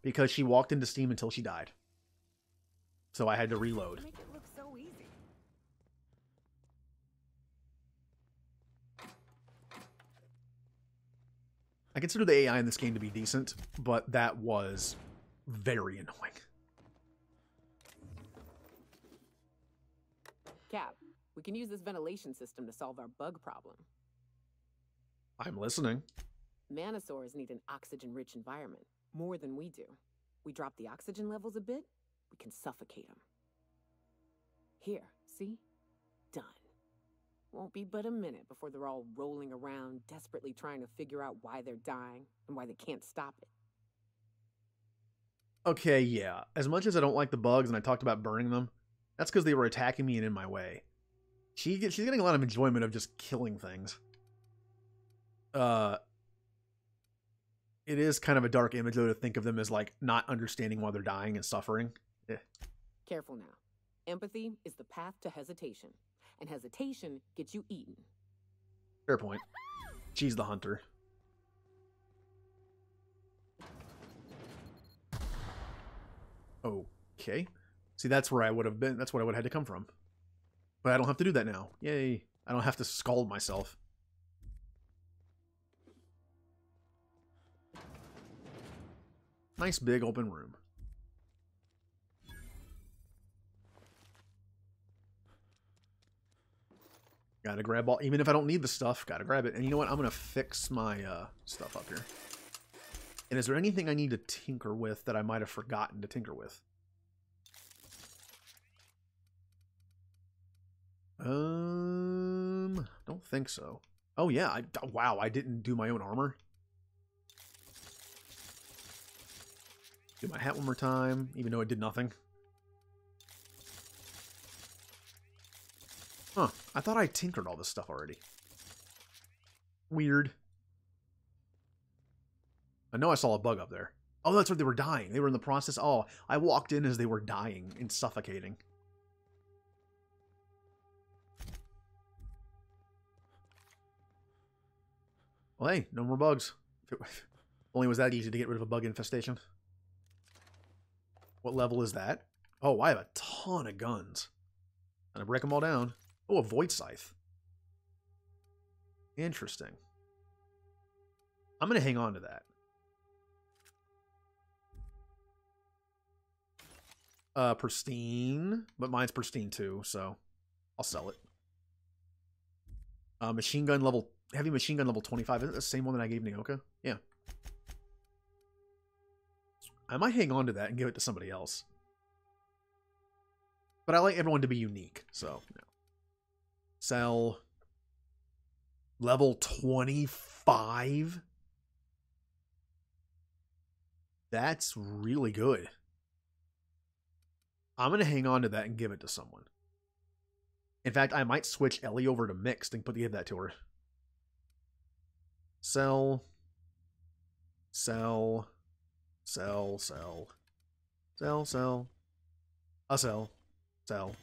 because she walked into Steam until she died. So I had to reload. Make it look so easy. I consider the AI in this game to be decent, but that was very annoying. Cap, we can use this ventilation system to solve our bug problem. I'm listening. Manosaurs need an oxygen-rich environment, more than we do. We drop the oxygen levels a bit, we can suffocate them. Here, see? Done. Won't be but a minute before they're all rolling around, desperately trying to figure out why they're dying and why they can't stop it. Okay, yeah. As much as I don't like the bugs, and I talked about burning them, that's because they were attacking me and in my way. She's getting a lot of enjoyment of just killing things. It is kind of a dark image, though, to think of them as, like, not understanding why they're dying and suffering. Eh. Careful now. Empathy is the path to hesitation, and hesitation gets you eaten. Fair point. She's the hunter. Okay. See, that's where I would have been. That's what I would have had to come from. But I don't have to do that now. Yay. I don't have to scald myself. Nice big open room. Gotta grab all, even if I don't need the stuff, gotta grab it. And you know what? I'm gonna fix my stuff up here. And is there anything I need to tinker with that I might have forgotten to tinker with? Don't think so. Oh yeah, wow, I didn't do my own armor. Do my hat one more time, even though it did nothing. Huh, I thought I tinkered all this stuff already. Weird. I know I saw a bug up there. Oh, that's right, they were dying. They were in the process. Oh, I walked in as they were dying and suffocating. Well, hey, no more bugs. If it only was that easy to get rid of a bug infestation. What level is that? Oh, I have a ton of guns. And I break them all down. Oh, a void scythe. Interesting. I'm going to hang on to that. Pristine. But mine's pristine too, so I'll sell it. Machine gun level... Heavy machine gun level 25. Isn't it the same one that I gave Nyoka? Yeah. I might hang on to that and give it to somebody else. But I like everyone to be unique, so... No. Sell. Level 25? That's really good. I'm going to hang on to that and give it to someone. In fact, I might switch Ellie over to mixed and give that to her. Sell. Sell. Sell. Sell. Sell. Sell. Sell. Sell.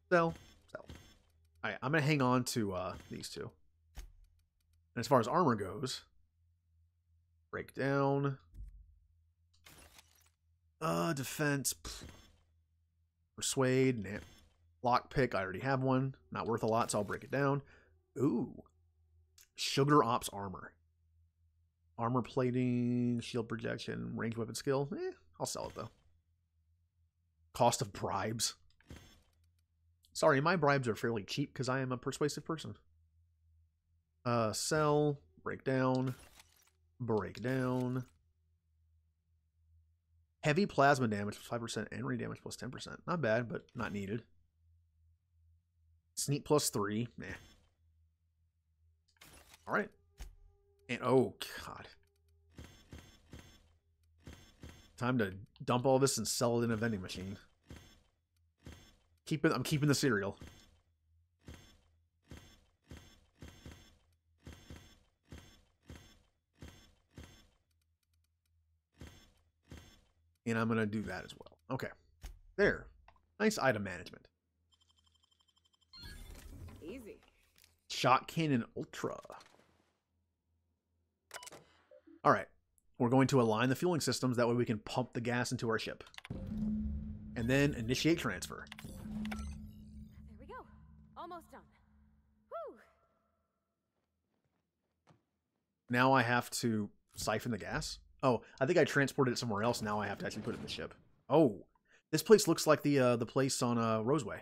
Sell. Sell. Alright, I'm going to hang on to these two. And as far as armor goes, break down. Defense. Persuade. Nah. Lockpick, I already have one. Not worth a lot, so I'll break it down. Ooh. Sugar Ops armor. Armor plating, shield projection, ranged weapon skill. I'll sell it though. Cost of bribes. Sorry, my bribes are fairly cheap because I am a persuasive person. Sell, break down, break down. Heavy plasma damage plus 5% and rain damage plus 10%. Not bad, but not needed. Sneak plus 3. Nah. Alright. And oh god. Time to dump all this and sell it in a vending machine. I'm keeping the cereal. And I'm gonna do that as well. Okay. There. Nice item management. Easy. Shot Cannon Ultra. Alright. We're going to align the fueling systems. That way we can pump the gas into our ship. And then initiate transfer. There we go. Almost done. Whew. Now I have to siphon the gas. Oh, I think I transported it somewhere else. Now I have to actually put it in the ship. Oh, this place looks like the place on Roseway.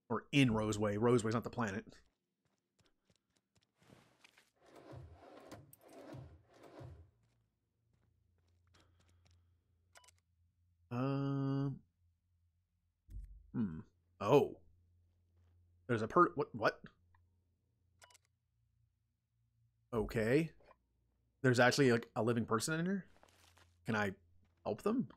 Or in Roseway. Roseway's not the planet. Oh. There's a what? Okay. There's actually like a living person in here? Can I help them?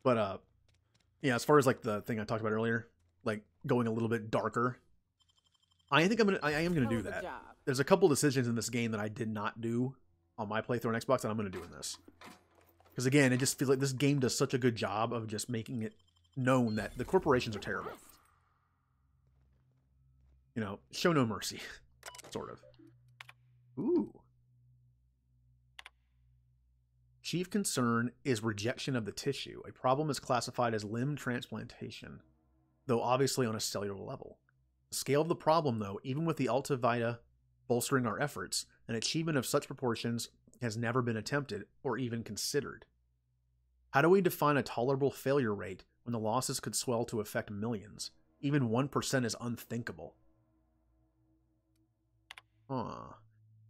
But yeah, as far as like the thing I talked about earlier, like going a little bit darker, I think I am gonna do that. There's a couple decisions in this game that I did not do on my playthrough on Xbox that I'm gonna do in this. Because again, it just feels like this game does such a good job of just making it known that the corporations are terrible. You know, show no mercy, sort of. Ooh. Chief concern is rejection of the tissue. A problem is classified as limb transplantation, though obviously on a cellular level. The scale of the problem, though, even with the Alta Vita bolstering our efforts, an achievement of such proportions has never been attempted or even considered. How do we define a tolerable failure rate when the losses could swell to affect millions? Even 1% is unthinkable.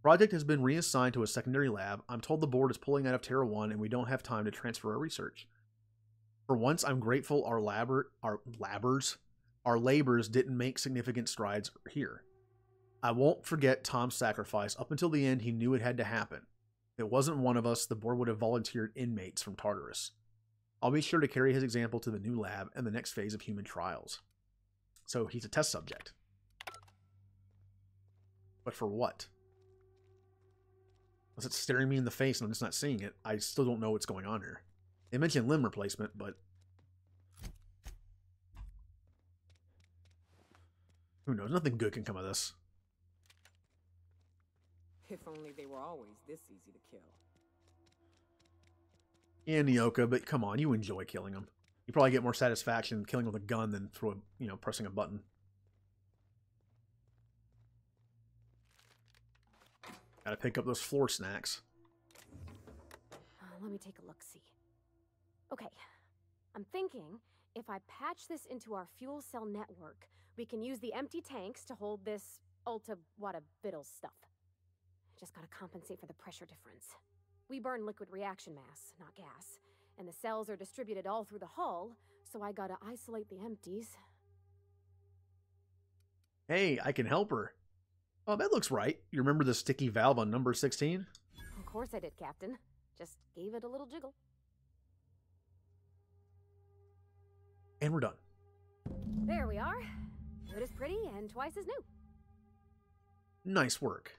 Project has been reassigned to a secondary lab. I'm told the board is pulling out of Terra 1 and we don't have time to transfer our research. For once, I'm grateful our labors didn't make significant strides here. I won't forget Tom's sacrifice. Up until the end, he knew it had to happen. If it wasn't one of us, the board would have volunteered inmates from Tartarus. I'll be sure to carry his example to the new lab and the next phase of human trials. So he's a test subject. But for what? Unless it's staring me in the face and I'm just not seeing it, I still don't know what's going on here. They mentioned limb replacement, but who knows? Nothing good can come of this. If only they were always this easy to kill. Yeah, Nyoka, but come on, you enjoy killing them. You probably get more satisfaction killing with a gun than through pressing a button. Gotta pick up those floor snacks. Let me take a look-see. Okay, I'm thinking if I patch this into our fuel cell network, we can use the empty tanks to hold this ulta-wada-biddle stuff. Just gotta compensate for the pressure difference. We burn liquid reaction mass, not gas, and the cells are distributed all through the hull, so I gotta isolate the empties. Hey, I can help her. Oh, that looks right. You remember the sticky valve on number 16? Of course I did, Captain. Just gave it a little jiggle. And we're done. There we are. Good as pretty and twice as new. Nice work.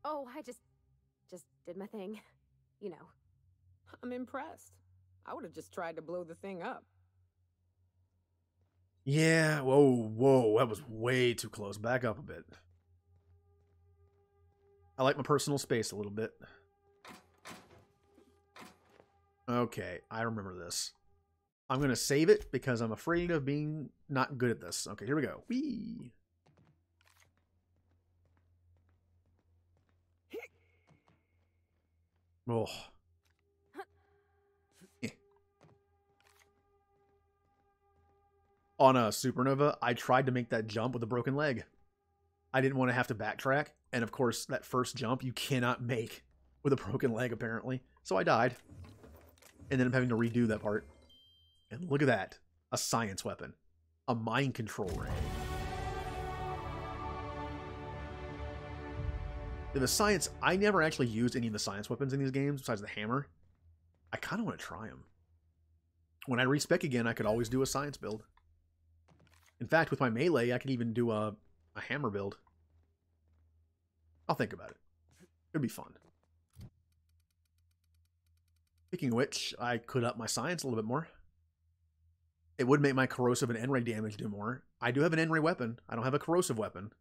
Oh, I just did my thing. You know. I'm impressed. I would have just tried to blow the thing up. Yeah, whoa, that was way too close. Back up a bit. I like my personal space a little bit. Okay, I remember this. I'm going to save it because I'm afraid of being not good at this. Okay, here we go. Whee! Oh. Eh. On a Supernova, I tried to make that jump with a broken leg. I didn't want to have to backtrack. And of course, that first jump you cannot make with a broken leg, apparently. So I died. And then I'm having to redo that part. And look at that. A science weapon. A mind control ray. The science... I never actually used any of the science weapons in these games besides the hammer. I kind of want to try them. When I respec again, I could always do a science build. In fact, with my melee, I could even do a hammer build. I'll think about it. It'd be fun. Speaking of which, I could up my science a little bit more. It would make my corrosive and N-ray damage do more. I do have an N-ray weapon. I don't have a corrosive weapon.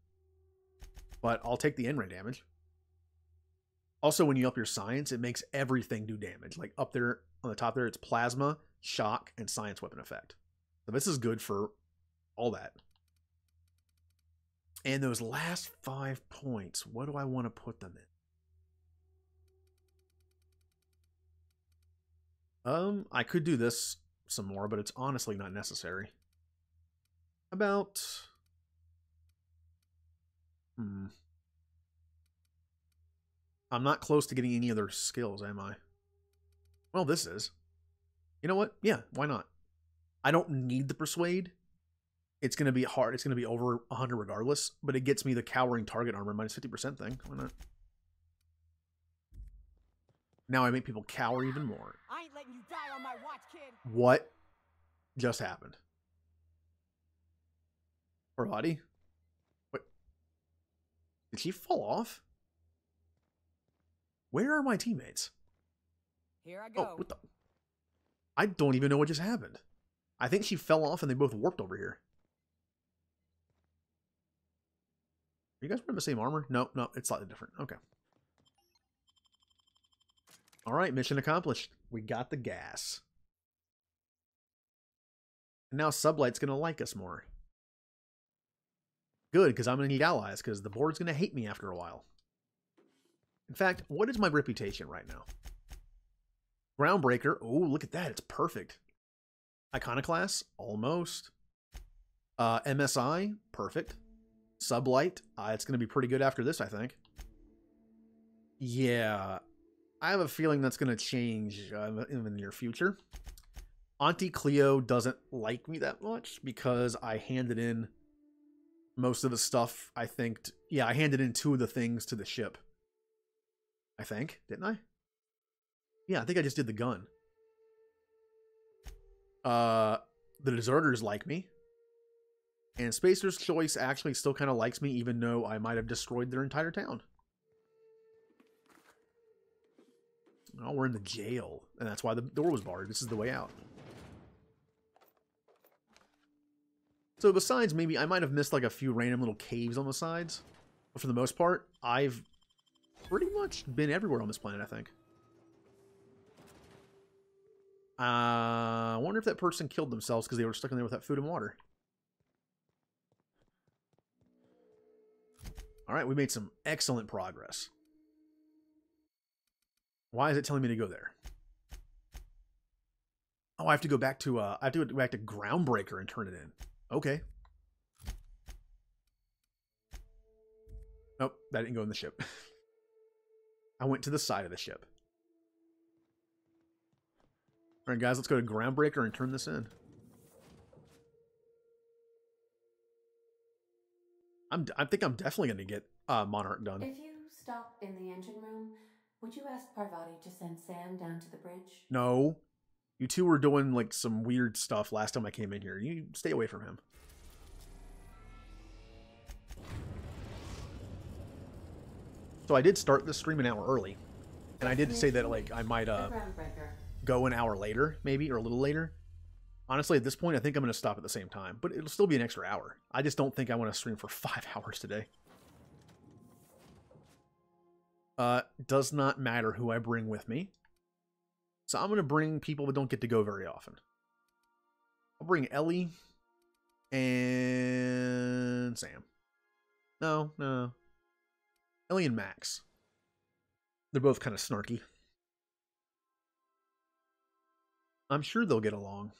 But I'll take the N-ray damage. Also, when you up your science, it makes everything do damage. Like up there, on the top there, it's plasma, shock, and science weapon effect. So this is good for all that. And those last 5 points, what do I want to put them in? I could do this some more, but it's honestly not necessary. About... I'm not close to getting any other skills, am I? Well, this is. You know what? Yeah, why not? I don't need the Persuade. It's going to be hard. It's going to be over 100 regardless, but it gets me the Cowering Target Armor minus 50% thing. Why not? Now I make people cower even more. I ain't letting you die on my watch, kid. What just happened? Poor body? What? Did she fall off? Where are my teammates? Here I go. Oh, what the? I don't even know what just happened. I think she fell off and they both warped over here. Are you guys wearing the same armor? No, it's slightly different. Okay. Alright, mission accomplished. We got the gas. And now Sublight's going to like us more. Good, because I'm going to need allies, because the board's going to hate me after a while. In fact, what is my reputation right now? Groundbreaker. Oh, look at that. It's perfect. Iconoclast. Almost. MSI. Perfect. Sublight. It's going to be pretty good after this, I think. Yeah. I have a feeling that's going to change in the near future. Auntie Cleo doesn't like me that much because I handed in most of the stuff, I think. Yeah, I handed in 2 of the things to the ship. I think. Didn't I? Yeah, I think I just did the gun. The deserters like me. And Spacer's Choice actually still kind of likes me, even though I might have destroyed their entire town. Oh, we're in the jail. And that's why the door was barred. This is the way out. So besides, maybe I might have missed like a few random little caves on the sides. But for the most part, I've pretty much been everywhere on this planet, I think. I wonder if that person killed themselves because they were stuck in there without food and water. Alright, we made some excellent progress. Why is it telling me to go there? Oh, I have to go back to Groundbreaker and turn it in. Okay. Nope, that didn't go in the ship. I went to the side of the ship. Alright guys, let's go to Groundbreaker and turn this in. I think I'm definitely going to get Monarch done. If you stop in the engine room, would you ask Parvati to send Sam down to the bridge? No. You two were doing like some weird stuff last time I came in here. You stay away from him. So I did start this stream an hour early. And I did say that like I might go an hour later, maybe, or a little later. Honestly, at this point, I think I'm going to stop at the same time. But it'll still be an extra hour. I just don't think I want to stream for 5 hours today. Does not matter who I bring with me. So I'm going to bring people that don't get to go very often. I'll bring Ellie and Sam. No. Ellie and Max. They're both kind of snarky. I'm sure they'll get along.